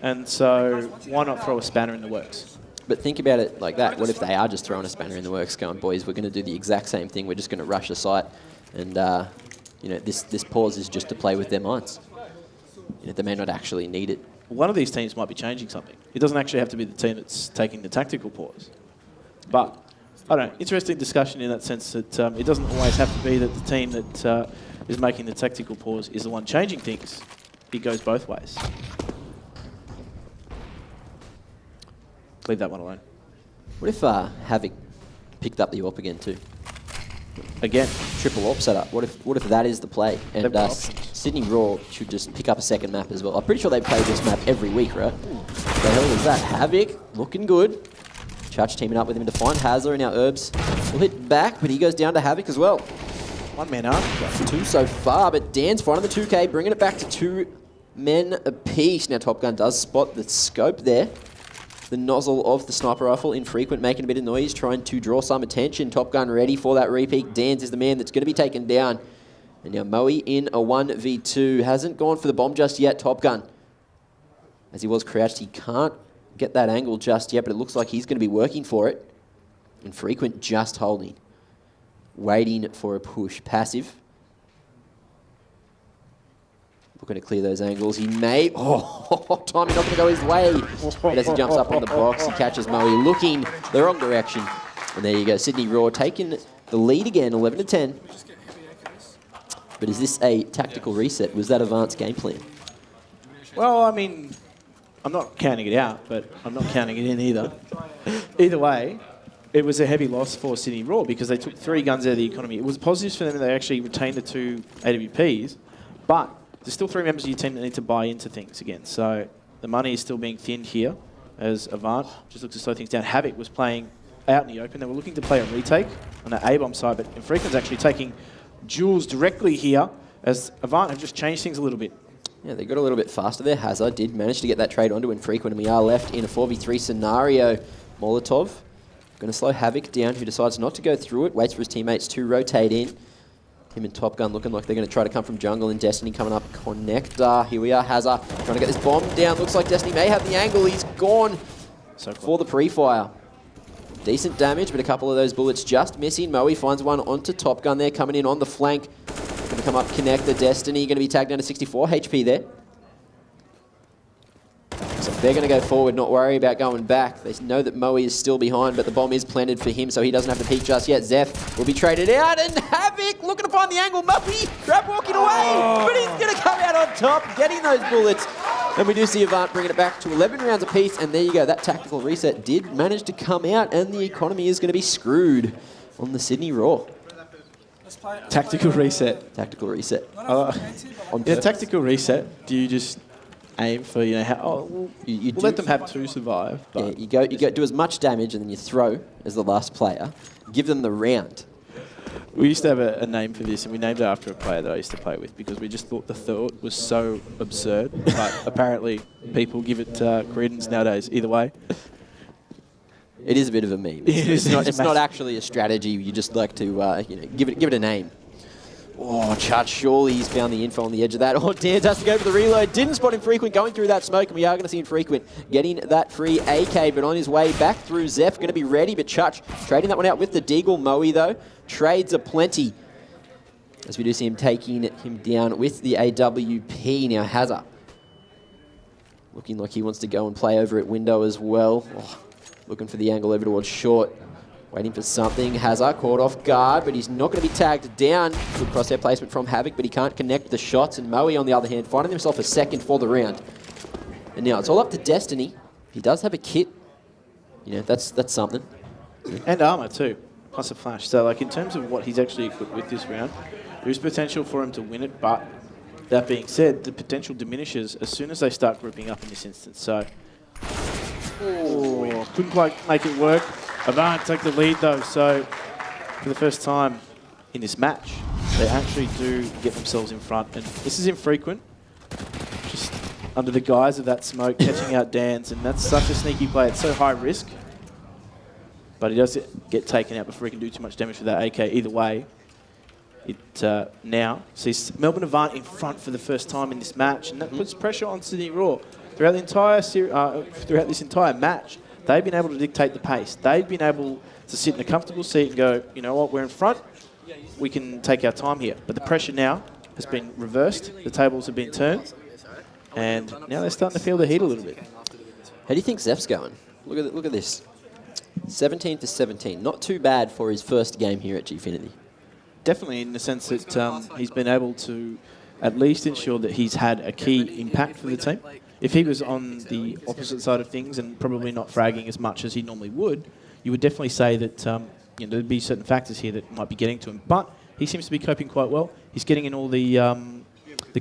Speaker 2: And so why not throw a spanner in the works?
Speaker 3: But think about it like that. What if they are just throwing a spanner in the works going, boys, we're going to do the exact same thing. We're just going to rush the site. And, this pause is just to play with their minds. They may not actually need it.
Speaker 2: One of these teams might be changing something. It doesn't actually have to be the team that's taking the tactical pause. But, I don't know, interesting discussion in that sense that it doesn't always have to be that the team that is making the tactical pause is the one changing things. It goes both ways. Leave that one alone.
Speaker 3: What if Havoc picked up the AWP again too?
Speaker 2: Again.
Speaker 3: Triple AWP setup. What if that is the play? And Sydney Raw should just pick up a second map as well. I'm pretty sure they play this map every week, right? The hell is that? Havoc looking good. Chuch teaming up with him to find Hazler. Now Herbs will hit back, but he goes down to Havoc as well.
Speaker 2: One man up.
Speaker 3: 2 so far, but Dan's finding the 2k, bringing it back to 2 men apiece. Now Top Gun does spot the scope there. The nozzle of the sniper rifle, Infrequent, making a bit of noise, trying to draw some attention. Top Gun ready for that repeat. Dan's is the man that's going to be taken down. And now Moe in a 1v2. Hasn't gone for the bomb just yet, Top Gun. As he was crouched, he can't get that angle just yet, but it looks like he's going to be working for it. Infrequent just holding. Waiting for a push. Passive. Looking to clear those angles. He may... Oh, timing not going to go his way. But as he jumps up on the box, he catches Moe looking the wrong direction. And there you go. Sydney Raw taking the lead again, 11-10. but is this a tactical reset? Was that Avant's game plan?
Speaker 2: Well, I mean, I'm not counting it out, but I'm not counting it in either. Either way, it was a heavy loss for Sydney Raw because they took 3 guns out of the economy. It was positives for them that they actually retained the 2 AWPs, but there's still 3 members of your team that need to buy into things again. So the money is still being thinned here as Avant just looks to slow things down. Havoc was playing out in the open. They were looking to play a retake on that A-bomb side, but Infrequent's actually taking duels directly here as Avant have just changed things a little bit.
Speaker 3: Yeah, they got a little bit faster there. Hazard did manage to get that trade onto Infrequent, and we are left in a 4v3 scenario. Molotov going to slow Havoc down, who decides not to go through it, waits for his teammates to rotate in. Him and Top Gun looking like they're going to try to come from jungle, and Destiny coming up. Connector. Here we are. Hazard trying to get this bomb down. Looks like Destiny may have the angle. He's gone for the pre-fire. Decent damage, but a couple of those bullets just missing. Moe finds one onto Top Gun there, coming in on the flank. Going to come up, Connector. Destiny going to be tagged down to 64 HP there. So they're going to go forward, not worry about going back. They know that Moe is still behind, but the bomb is planted for him, so he doesn't have to peek just yet. Zeph will be traded out, and Havoc looking to find the angle. Moe, grab walking away, but he's going to come out on top, getting those bullets. And we do see Avant bringing it back to 11 rounds apiece, and there you go. That tactical reset did manage to come out, and the economy is going to be screwed on the Sydney Raw.
Speaker 2: Tactical reset.
Speaker 3: Tactical reset.
Speaker 2: Yeah, tactical reset. Do you just aim for, you know, how, we'll let them have 2 survive. But
Speaker 3: yeah, you go do as much damage, and then you throw as the last player. Give them the round.
Speaker 2: We used to have a name for this, and we named it after a player that I used to play with because we just thought the thought was so absurd. But apparently, people give it credence nowadays. Either way,
Speaker 3: it is a bit of a meme. It's not actually a strategy. You just like to give it a name. Oh, Chut, surely he's found the info on the edge of that. Oh, Dan's has to go for the reload. Didn't spot Infrequent going through that smoke, and we are going to see Infrequent getting that free AK, but on his way back through Zeph, going to be ready, but Chut trading that one out with the Deagle. Moe, though, trades aplenty, as we do see him taking him down with the AWP. Now, Hazard looking like he wants to go and play over at window as well. Oh, looking for the angle over towards short. Waiting for something. Hazard caught off guard, but he's not going to be tagged down. Good crosshair placement from Havoc, but he can't connect the shots. And Moe, on the other hand, finding himself a second for the round. And now it's all up to Destiny. He does have a kit. You know, that's something.
Speaker 2: And armor too, plus a flash. So, like, in terms of what he's actually equipped with this round, there is potential for him to win it, but that being said, the potential diminishes as soon as they start grouping up in this instance. So, couldn't quite make it work. Avant take the lead though, so for the first time in this match, they actually do get themselves in front. And this is Infrequent, just under the guise of that smoke, catching out Dan's, and that's such a sneaky play. It's so high risk, but he does get taken out before he can do too much damage with that AK. Either way, it now sees Melbourne Avant in front for the first time in this match, and that puts pressure on Sydney Raw. Throughout this entire match, they've been able to dictate the pace. They've been able to sit in a comfortable seat and go, you know what, we're in front. We can take our time here. But the pressure now has been reversed. The tables have been turned. And now they're starting to feel the heat a little bit.
Speaker 3: How do you think Zeph's going? Look at this. 17 to 17. Not too bad for his first game here at Gfinity.
Speaker 2: Definitely in the sense that he's been able to at least ensure that he's had a key impact for the team. If he was on the opposite side of things and probably not fragging as much as he normally would, you would definitely say that there'd be certain factors here that might be getting to him. But he seems to be coping quite well. He's getting in all the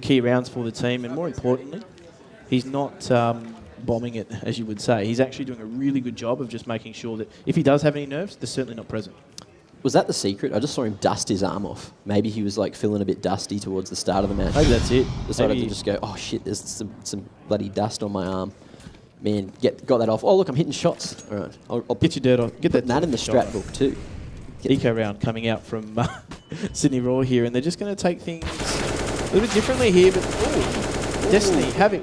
Speaker 2: key rounds for the team, and more importantly, he's not bombing it, as you would say. He's actually doing a really good job of just making sure that if he does have any nerves, they're certainly not present.
Speaker 3: Was that the secret? I just saw him dust his arm off. Maybe he was like feeling a bit dusty towards the start of the match.
Speaker 2: Maybe that's it.
Speaker 3: Decided to just go, oh shit, there's some bloody dust on my arm. Man, got that off. Oh look, I'm hitting shots. All right, I'll
Speaker 2: get your dirt on. Get that
Speaker 3: in the strat book too.
Speaker 2: Eco round coming out from Sydney Raw here, and they're just going to take things a little bit differently here. But Destiny, Havoc,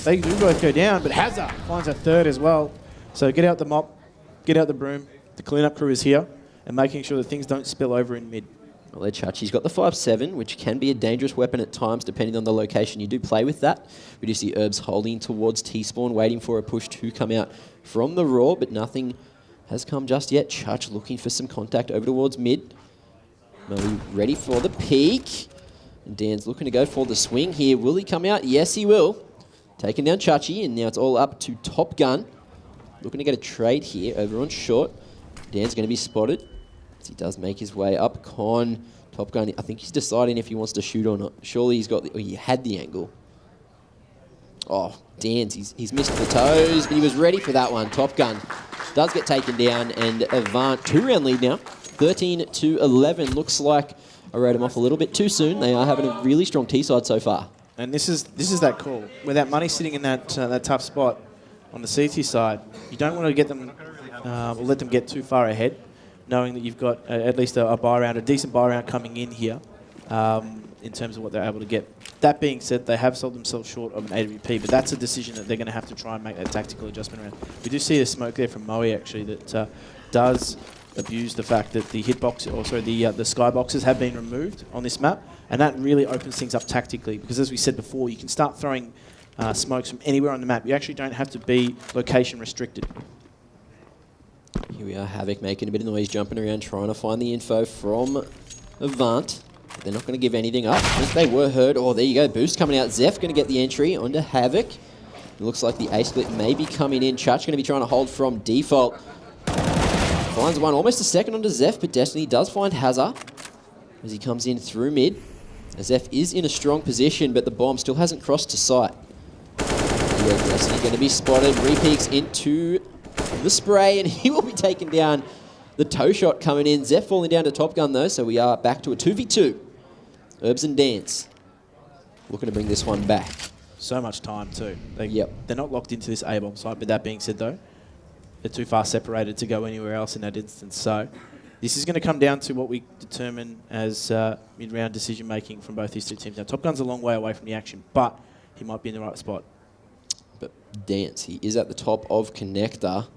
Speaker 2: they do both go down, but Hazard finds a third as well. So get out the mop, get out the broom. The cleanup crew is here, and making sure that things don't spill over in mid.
Speaker 3: Well, Chachi's got the 5.7, which can be a dangerous weapon at times, depending on the location you do play with that. We do see Herbs holding towards T-Spawn, waiting for a push to come out from the Raw, but nothing has come just yet. Chach looking for some contact over towards mid. Moe ready for the peak. And Dan's looking to go for the swing here. Will he come out? Yes, he will. Taking down Chachi, and now it's all up to Top Gun. Looking to get a trade here over on short. Dan's going to be spotted as he does make his way up. Con, Top Gun, I think he's deciding if he wants to shoot or not. Surely he's got he had the angle. Oh, Dan's, he's missed the toes, but he was ready for that one. Top Gun does get taken down, and Avant, 2-round lead now. 13-11. Looks like I wrote him off a little bit too soon. They are having a really strong T-side so far.
Speaker 2: And this is that call. With that money sitting in that tough spot on the CT side, you don't want to get them or let them get too far ahead, knowing that you've got at least a buy round, a decent buy round coming in here in terms of what they're able to get. That being said, they have sold themselves short of an AWP, but that's a decision that they're going to have to try and make that tactical adjustment around. We do see a smoke there from Moe, actually, that does abuse the fact that the hitbox, also the skyboxes have been removed on this map, and that really opens things up tactically, because as we said before, you can start throwing smokes from anywhere on the map. You actually don't have to be location restricted.
Speaker 3: Here we are, Havoc making a bit of noise, jumping around, trying to find the info from Avant. They're not going to give anything up. I think they were heard. Oh, there you go. Boost coming out. Zeph going to get the entry onto Havoc. It looks like the A-split may be coming in. Chach going to be trying to hold from default. Finds one, almost a second onto Zeph, but Destiny does find Hazard as he comes in through mid. Zeph is in a strong position, but the bomb still hasn't crossed to sight. Yeah, Destiny going to be spotted. Repeaks into the spray, and he will be taken down. The toe shot coming in. Zeph falling down to Top Gun, though, so we are back to a 2v2. Herbs and Dance looking to bring this one back.
Speaker 2: So much time, too.
Speaker 3: Yep.
Speaker 2: They're not locked into this A-bomb site, but that being said, though, they're too far separated to go anywhere else in that instance. So this is going to come down to what we determine as mid-round decision-making from both these two teams. Now, Top Gun's a long way away from the action, but he might be in the right spot.
Speaker 3: But Dance, he is at the top of Connector.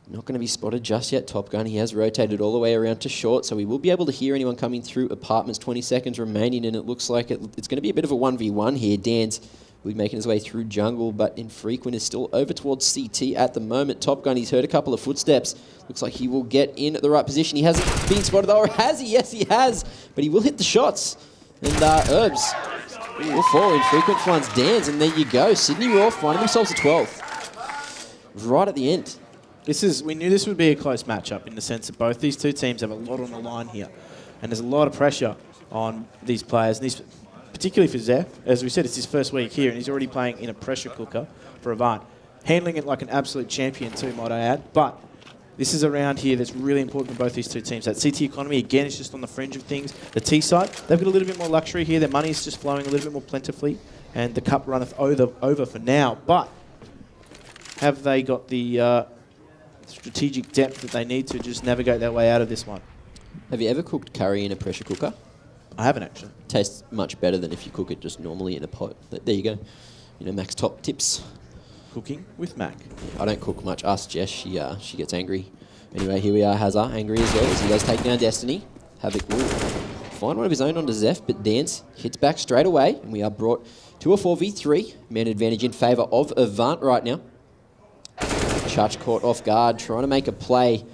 Speaker 3: Not going to be spotted just yet, Top Gun. He has rotated all the way around to short, so we will be able to hear anyone coming through apartments. 20 seconds remaining, and it looks like it's going to be a bit of a 1v1 here. Dan's will be making his way through jungle, but Infrequent is still over towards CT at the moment. Top Gun, he's heard a couple of footsteps. Looks like he will get in at the right position. He hasn't been spotted, though, or has he? Yes, he has, but he will hit the shots. And Herbs will fall. Infrequent finds Dan's, and there you go. Sydney Raw finding themselves a 12. Right at the end.
Speaker 2: We knew this would be a close matchup in the sense that both these two teams have a lot on the line here. And there's a lot of pressure on these players, and particularly for Zeph. As we said, it's his first week here, and he's already playing in a pressure cooker for Avant. Handling it like an absolute champion too, might I add. But this is a round here that's really important for both these two teams. That CT economy, again, is just on the fringe of things. The T side, they've got a little bit more luxury here. Their money is just flowing a little bit more plentifully, and the cup runneth over for now. But have they got the strategic depth that they need to just navigate their way out of this one?
Speaker 3: Have you ever cooked curry in a pressure cooker?
Speaker 2: I haven't, actually.
Speaker 3: Tastes much better than if you cook it just normally in a pot. There you go. You know, Mac's top tips.
Speaker 2: Cooking with Mac.
Speaker 3: I don't cook much. Ask Jess. She gets angry. Anyway, here we are. Hazard angry as well as he does take down Destiny. Havoc will find one of his own onto Zeph, but Dance hits back straight away, and we are brought to a 4v3. Man advantage in favour of Avant right now. Chach caught off guard, trying to make a play.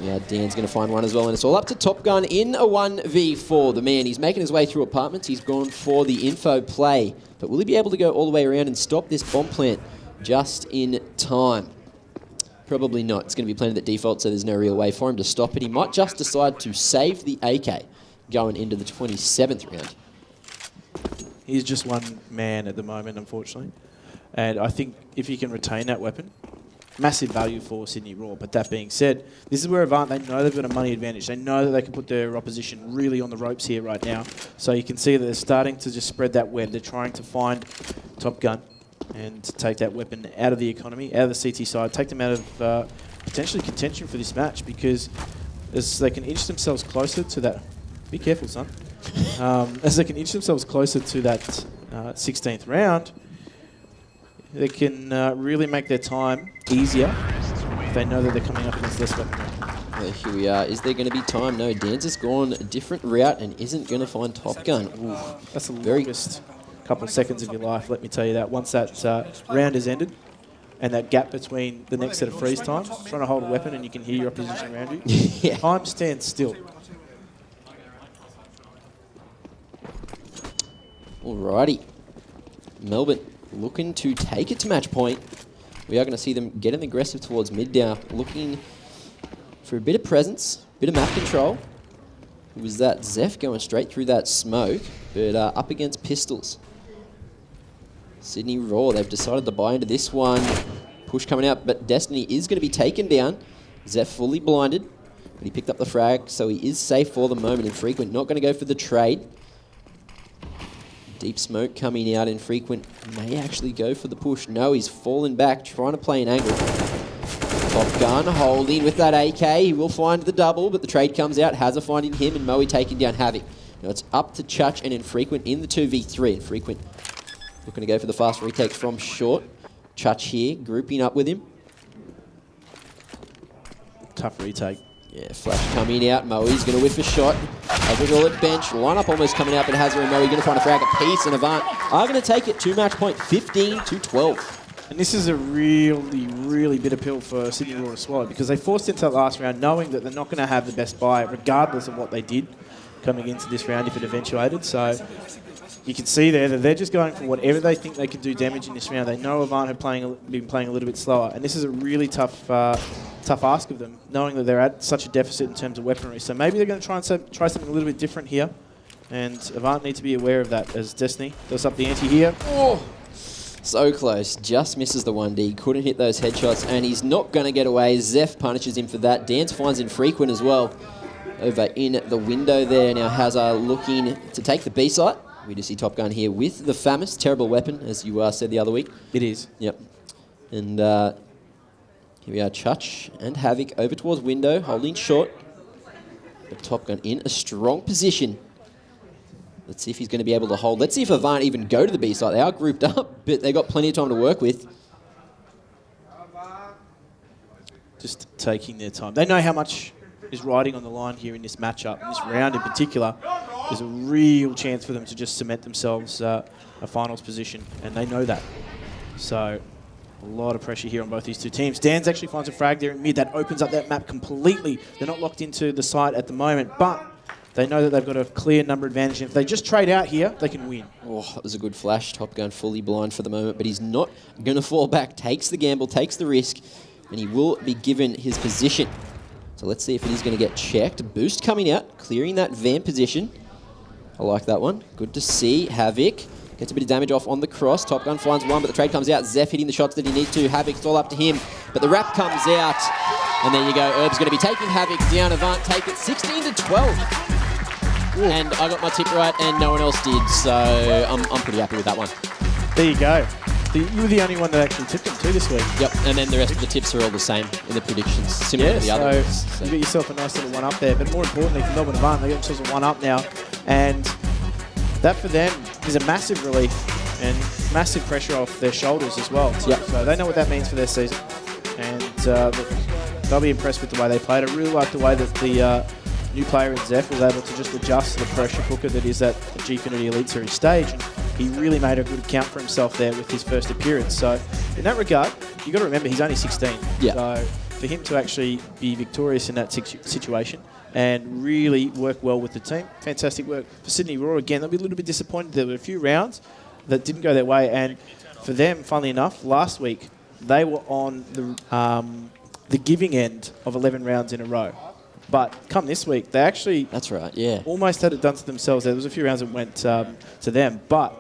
Speaker 3: Yeah, Dan's going to find one as well, and it's all up to Top Gun in a 1v4. The man, he's making his way through apartments. He's gone for the info play, but will he be able to go all the way around and stop this bomb plant just in time? Probably not. It's going to be planted at default, so there's no real way for him to stop it. He might just decide to save the AK going into the 27th round.
Speaker 2: He's just one man at the moment, unfortunately. And I think if he can retain that weapon, massive value for Sydney Raw. But that being said, this is where Avant, they know they've got a money advantage. They know that they can put their opposition really on the ropes here right now. So you can see that they're starting to just spread that web. They're trying to find Top Gun and take that weapon out of the economy, out of the CT side, take them out of potentially contention for this match, because as they can inch themselves closer to that... Be careful, son. As they can inch themselves closer to that 16th round, they can really make their time easier if they know that they're coming up against less weaponry.
Speaker 3: Here we are. Is there going to be time? No, Dan's has gone a different route and isn't going to find Top Gun. Ooh,
Speaker 2: that's the longest couple of seconds of your life, let me tell you that. Once that round is ended, and that gap between the next set of freeze times, trying to hold a weapon and you can hear your opposition around you,
Speaker 3: yeah.
Speaker 2: Time stands still.
Speaker 3: Alrighty. Melbourne looking to take it to match point. We are going to see them getting aggressive towards mid now, looking for a bit of presence, bit of map control. It was that Zeph going straight through that smoke, but up against pistols. Sydney Raw, they've decided to buy into this one. Push coming out, but Destiny is going to be taken down. Zeph fully blinded, but he picked up the frag, so he is safe for the moment. Infrequent not going to go for the trade. Deep smoke coming out. Infrequent may actually go for the push. No, he's fallen back, trying to play an angle. Top Gun holding with that AK. He will find the double, but the trade comes out. Hazza finding him, and Moe taking down Havoc. Now it's up to Chutch and Infrequent in the 2v3. Infrequent looking to go for the fast retakes from short. Chutch here, grouping up with him.
Speaker 2: Tough retake.
Speaker 3: Yeah, flash coming out. Moe's going to whiff a shot. Overall at bench. Lineup almost coming out, but Hazza and Moe going to find a frag apiece, and Avant are going to take it to match point 15-12.
Speaker 2: And this is a really, really bitter pill for Sydney Raw to swallow, because they forced into that last round knowing that they're not going to have the best buy, regardless of what they did coming into this round if it eventuated. So you can see there that they're just going for whatever they think they can do damage in this round. They know Avant have been playing a little bit slower, and this is a really tough ask of them, knowing that they're at such a deficit in terms of weaponry. So maybe they're going to try something a little bit different here, and Avant need to be aware of that as Destiny does up the ante here.
Speaker 3: Oh, so close. Just misses the 1D. Couldn't hit those headshots, and he's not going to get away. Zeph punishes him for that. Dance finds Infrequent as well over in the window there. Now Hazard looking to take the B site. We do see Top Gun here with the famous terrible weapon, as you said the other week.
Speaker 2: It is.
Speaker 3: Yep. And here we are, Chutch and Havoc over towards window, holding short. But Top Gun in a strong position. Let's see if he's going to be able to hold. Let's see if Avant even go to the B site. They are grouped up, but they've got plenty of time to work with.
Speaker 2: Just taking their time. They know how much is riding on the line here in this matchup, in this round in particular. There's a real chance for them to just cement themselves a finals position, and they know that. So a lot of pressure here on both these two teams. Dan's actually finds a frag there in mid. That opens up that map completely. They're not locked into the site at the moment, but they know that they've got a clear number advantage. And if they just trade out here, they can win.
Speaker 3: Oh, that was a good flash. Top Gun fully blind for the moment, but he's not going to fall back. Takes the gamble, takes the risk, and he will be given his position. So let's see if it is going to get checked. Boost coming out, clearing that van position. I like that one. Good to see. Havoc gets a bit of damage off on the cross. Top Gun finds one, but the trade comes out. Zeph hitting the shots that he needs to. Havoc, it's all up to him. But the wrap comes out. And there you go. Herb's going to be taking Havoc down. Avant take it 16-12. Ooh. And I got my tip right, and no one else did. So I'm pretty happy with that one.
Speaker 2: There you go. You were the only one that actually tipped them too this week.
Speaker 3: Yep, and then the rest of the tips are all the same in the predictions, similar to the others.
Speaker 2: So you got yourself a nice little one-up there. But more importantly, for Melbourne Avant, they got themselves a one-up now. And that for them is a massive relief and massive pressure off their shoulders as well. Yep. So they know what that means for their season. And they'll be impressed with the way they played. I really like the way that the new player in Zeph was able to just adjust the pressure cooker that is at the Gfinity Elite Series stage. And he really made a good account for himself there with his first appearance. So in that regard, you've got to remember he's only 16.
Speaker 3: Yeah.
Speaker 2: So for him to actually be victorious in that situation and really work well with the team, fantastic work. For Sydney Raw, again, they'll be a little bit disappointed. There were a few rounds that didn't go their way. And for them, funnily enough, last week, they were on the giving end of 11 rounds in a row. But come this week, they actually
Speaker 3: That's right, yeah.
Speaker 2: almost had it done to themselves. There was a few rounds that went to them, but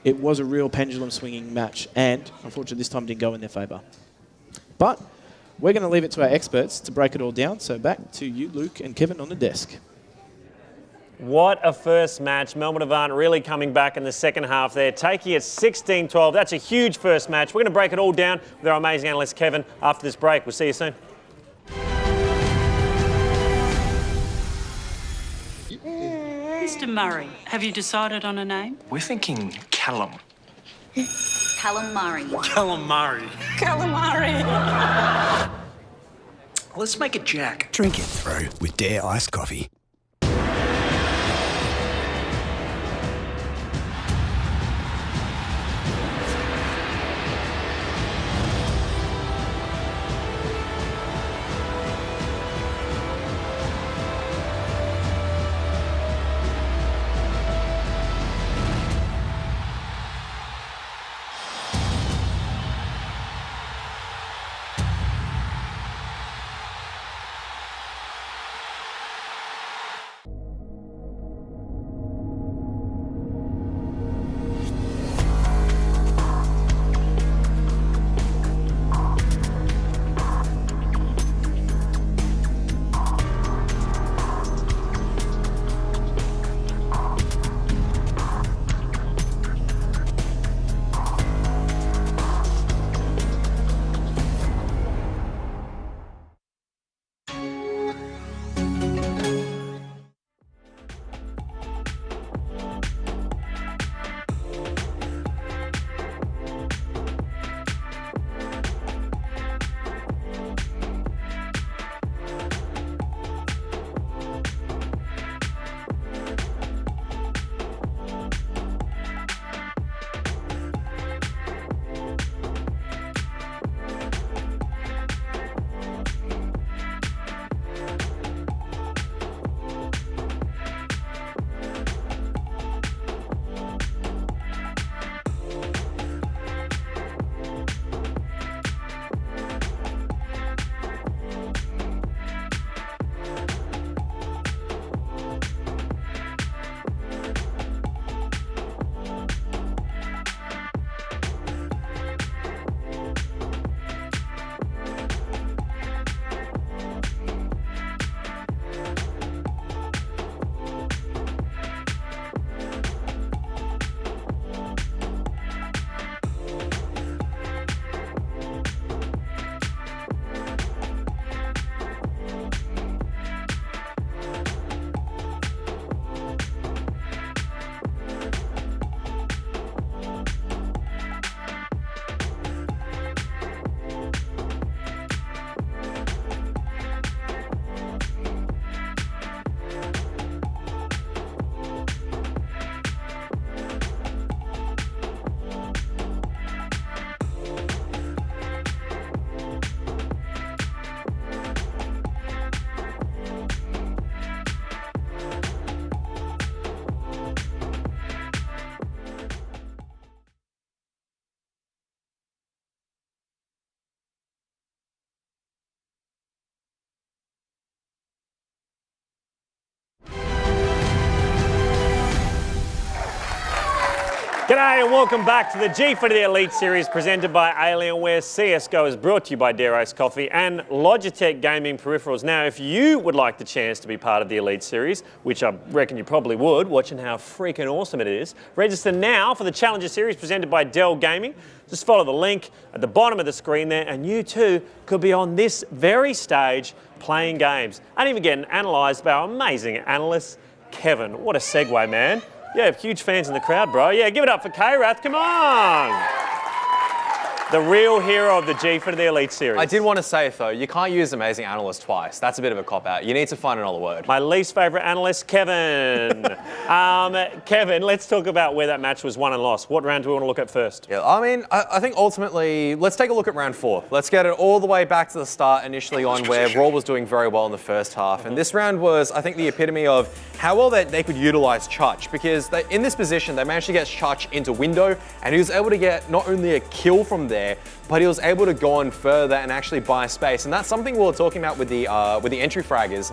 Speaker 2: it was a real pendulum swinging match, and unfortunately this time didn't go in their favour. But we're going to leave it to our experts to break it all down. So back to you, Luke and Kevin on the desk.
Speaker 1: What a first match. Melbourne Avant really coming back in the second half there, taking it 16-12. That's a huge first match. We're going to break it all down with our amazing analyst Kevin after this break. We'll see you soon.
Speaker 4: Mr. Murray, have you decided on a name?
Speaker 5: We're thinking Callum.
Speaker 6: Calamari.
Speaker 5: Calamari.
Speaker 4: Calamari.
Speaker 5: Let's make it Jack.
Speaker 7: Drink it through with Dare Iced Coffee.
Speaker 1: G'day and welcome back to the Gfinity Elite Series presented by Alienware. CSGO is brought to you by Dare Iced Coffee and Logitech Gaming Peripherals. Now, if you would like the chance to be part of the Elite Series, which I reckon you probably would, watching how freaking awesome it is, register now for the Challenger Series presented by Dell Gaming. Just follow the link at the bottom of the screen there and you too could be on this very stage playing games and even getting analysed by our amazing analyst, Kevin. What a segue, man. Yeah, huge fans in the crowd, bro. Yeah, give it up for K-Rath. Come on. The real hero of the Gfinity Elite Series.
Speaker 6: I did want to say, though, you can't use amazing analyst twice. That's a bit of a cop-out. You need to find another word.
Speaker 1: My least favourite analyst, Kevin. Kevin, let's talk about where that match was won and lost. What round do we want to look at first?
Speaker 6: Yeah, I mean, I think ultimately, let's take a look at round 4. Let's get it all the way back to the start initially on where Raw was doing very well in the first half. And this round was, I think, the epitome of how well they could utilise Chutch, because in this position, they managed to get Chutch into window, and he was able to get not only a kill from there, but he was able to go on further and actually buy space. And that's something we were talking about with the entry fraggers.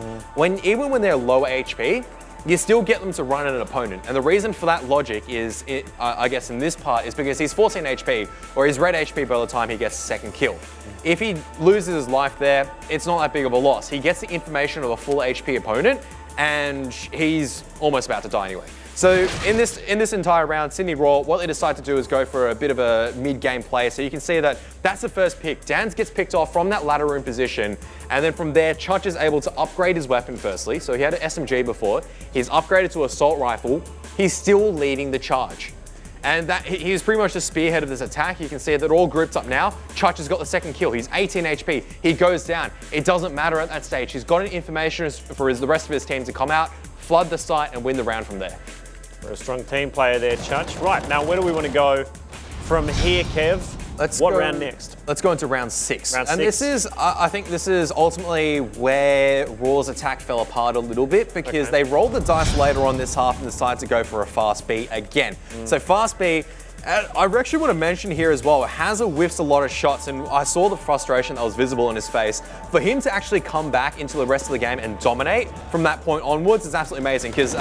Speaker 6: Even when they're low HP, you still get them to run at an opponent. And the reason for that logic is, I guess in this part, is because he's 14 HP, or he's red HP by the time he gets a second kill. If he loses his life there, it's not that big of a loss. He gets the information of a full HP opponent, and he's almost about to die anyway. So in this entire round, Sydney Raw, what they decide to do is go for a bit of a mid-game play. So you can see that that's the first pick. Dans gets picked off from that ladder room position. And then from there, Chutch is able to upgrade his weapon firstly. So he had an SMG before. He's upgraded to assault rifle. He's still leading the charge. And that he's pretty much the spearhead of this attack. You can see that all grouped up now. Chutch has got the second kill. He's 18 HP. He goes down. It doesn't matter at that stage. He's got an information for the rest of his team to come out, flood the site, and win the round from there.
Speaker 1: We're a strong team player there, Chutch. Right, now where do we want to go from here, Kev? What round next?
Speaker 6: Let's go into round 6.
Speaker 1: Round
Speaker 6: and
Speaker 1: 6.
Speaker 6: This is, I think this is ultimately where Raw's attack fell apart a little bit, because they rolled the dice later on this half and decided to go for a fast B again. So fast B, I actually want to mention here as well, Hazza whiffs a lot of shots, and I saw the frustration that was visible in his face. For him to actually come back into the rest of the game and dominate from that point onwards is absolutely amazing, because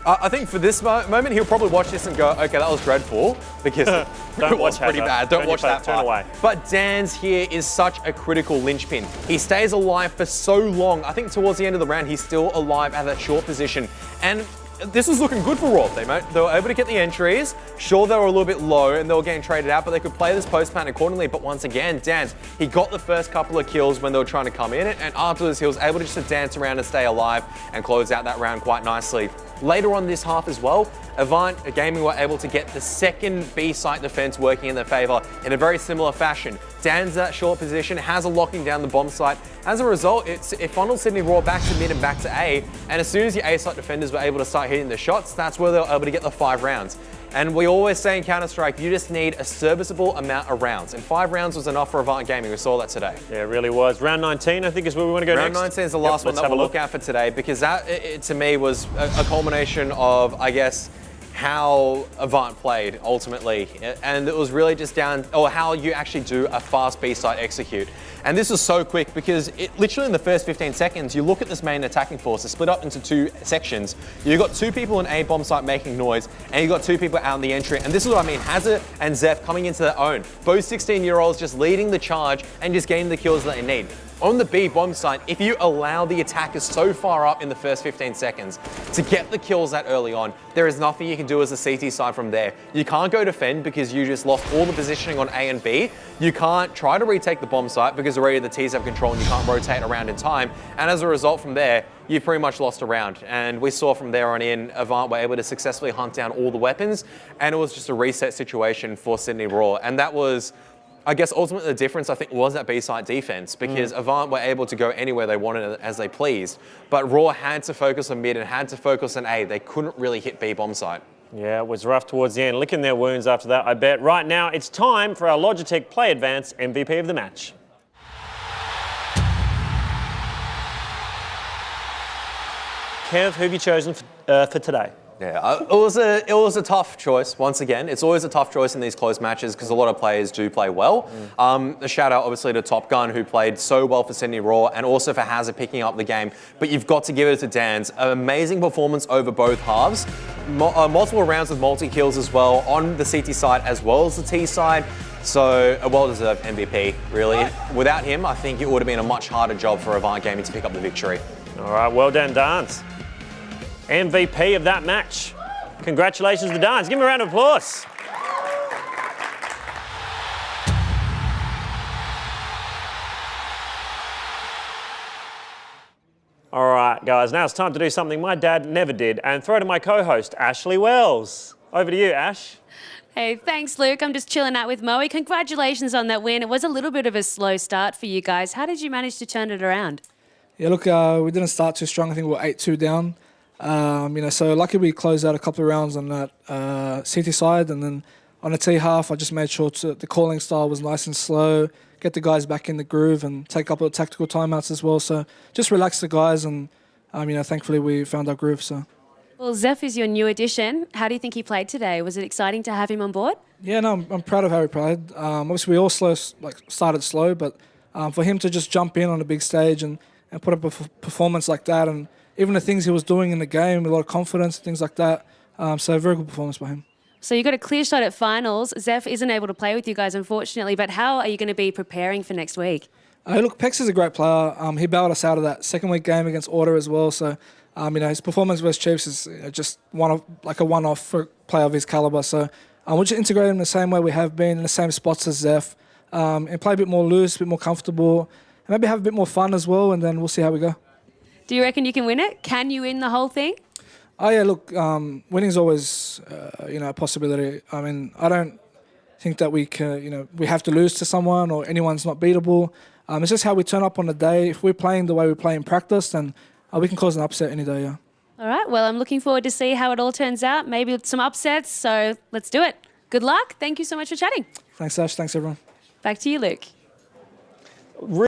Speaker 6: I think for this moment, he'll probably watch this and go, okay, that was dreadful, because it was pretty bad. Don't watch that part.
Speaker 1: Away.
Speaker 6: But Dan's here is such a critical linchpin. He stays alive for so long. I think towards the end of the round, he's still alive at that short position. And this was looking good for Raw. They were able to get the entries. Sure, they were a little bit low and they were getting traded out, but they could play this post plan accordingly. But once again, Dans, he got the first couple of kills when they were trying to come in, and afterwards he was able to just dance around and stay alive and close out that round quite nicely. Later on this half as well, Avant Gaming were able to get the second B site defense working in their favor in a very similar fashion. Dan's that short position, has a locking down the bomb site. As a result, it funneled Sydney Raw back to mid and back to A, and as soon as the A site defenders were able to start hitting the shots, that's where they were able to get the 5 rounds. And we always say in Counter-Strike, you just need a serviceable amount of rounds. And 5 rounds was enough for Avant Gaming. We saw that today.
Speaker 1: Yeah, it really was. Round 19, I think, is where we want to go
Speaker 6: next.
Speaker 1: Round
Speaker 6: 19 is the last one that we'll look at for today, because that, to me, was a culmination of, I guess, how Avant played ultimately, and it was really just down, or how you actually do a fast B site execute. And this was so quick because literally in the first 15 seconds, you look at this main attacking force, it's split up into 2 sections. You've got 2 people in A bomb site making noise, and you've got 2 people out in the entry. And this is what I mean, Hazza and Zeph coming into their own. Both 16-year-olds just leading the charge and just getting the kills that they need. On the B bomb site, if you allow the attackers so far up in the first 15 seconds to get the kills that early on, there is nothing you can do as a CT side from there. You can't go defend because you just lost all the positioning on A and B. You can't try to retake the bomb site because already the T's have control and you can't rotate around in time. And as a result from there, you've pretty much lost a round. And we saw from there on in, Avant were able to successfully hunt down all the weapons, and it was just a reset situation for Sydney Raw. And that was, I guess, ultimately the difference, I think, was that B-site defense, because Avant were able to go anywhere they wanted as they pleased. But Raw had to focus on mid and had to focus on A. They couldn't really hit B bomb site.
Speaker 1: Yeah, it was rough towards the end. Licking their wounds after that, I bet. Right now, it's time for our Logitech Play Advance MVP of the match. Kev, who have you chosen for today?
Speaker 6: Yeah, it was a tough choice. Once again, it's always a tough choice in these close matches because a lot of players do play well. A shout out obviously to Top Gun, who played so well for Sydney Raw, and also for Hazard picking up the game. But you've got to give it to Dan's. An amazing performance over both halves. Multiple rounds with multi-kills as well on the CT side as well as the T side. So a well-deserved MVP, really. Without him, I think it would have been a much harder job for Avant Gaming to pick up the victory.
Speaker 1: All right, well done, Dance. MVP of that match. Congratulations to Dance. Give him a round of applause. All right, guys, now it's time to do something my dad never did and throw to my co-host, Ashley Wells. Over to you, Ash.
Speaker 8: Hey, thanks, Luke. I'm just chilling out with Moe. Congratulations on that win. It was a little bit of a slow start for you guys. How did you manage to turn it around?
Speaker 9: Yeah, look, we didn't start too strong. I think we were 8-2 down. So lucky we closed out a couple of rounds on that CT side, and then on the T half, I just made sure the calling style was nice and slow, get the guys back in the groove, and take a couple of tactical timeouts as well. So just relax the guys, and thankfully we found our groove. So.
Speaker 8: Well, Zeph is your new addition. How do you think he played today? Was it exciting to have him on board?
Speaker 9: Yeah, no, I'm proud of how he played. Obviously, we all started slow, but for him to just jump in on a big stage and put up a performance like that, and even the things he was doing in the game, a lot of confidence, things like that. So a very good performance by him.
Speaker 8: So you got a clear shot at finals. Zeph isn't able to play with you guys, unfortunately, but how are you going to be preparing for next week?
Speaker 9: Look, Pex is a great player. He bailed us out of that second week game against Order as well. So, his performance versus Chiefs is just a one-off for a player of his caliber. So we'll just integrate him the same way we have been, in the same spots as Zeph, and play a bit more loose, a bit more comfortable, and maybe have a bit more fun as well, and then we'll see how we go.
Speaker 8: Do you reckon you can win it? Can you win the whole thing?
Speaker 9: Oh, yeah, look, winning's always, a possibility. I mean, I don't think that we can, we have to lose to someone or anyone's not beatable. It's just how we turn up on the day. If we're playing the way we play in practice, then we can cause an upset any day, yeah.
Speaker 8: All right, well, I'm looking forward to see how it all turns out. Maybe some upsets, so let's do it. Good luck. Thank you so much for chatting.
Speaker 9: Thanks, Ash. Thanks, everyone.
Speaker 8: Back to you, Luke.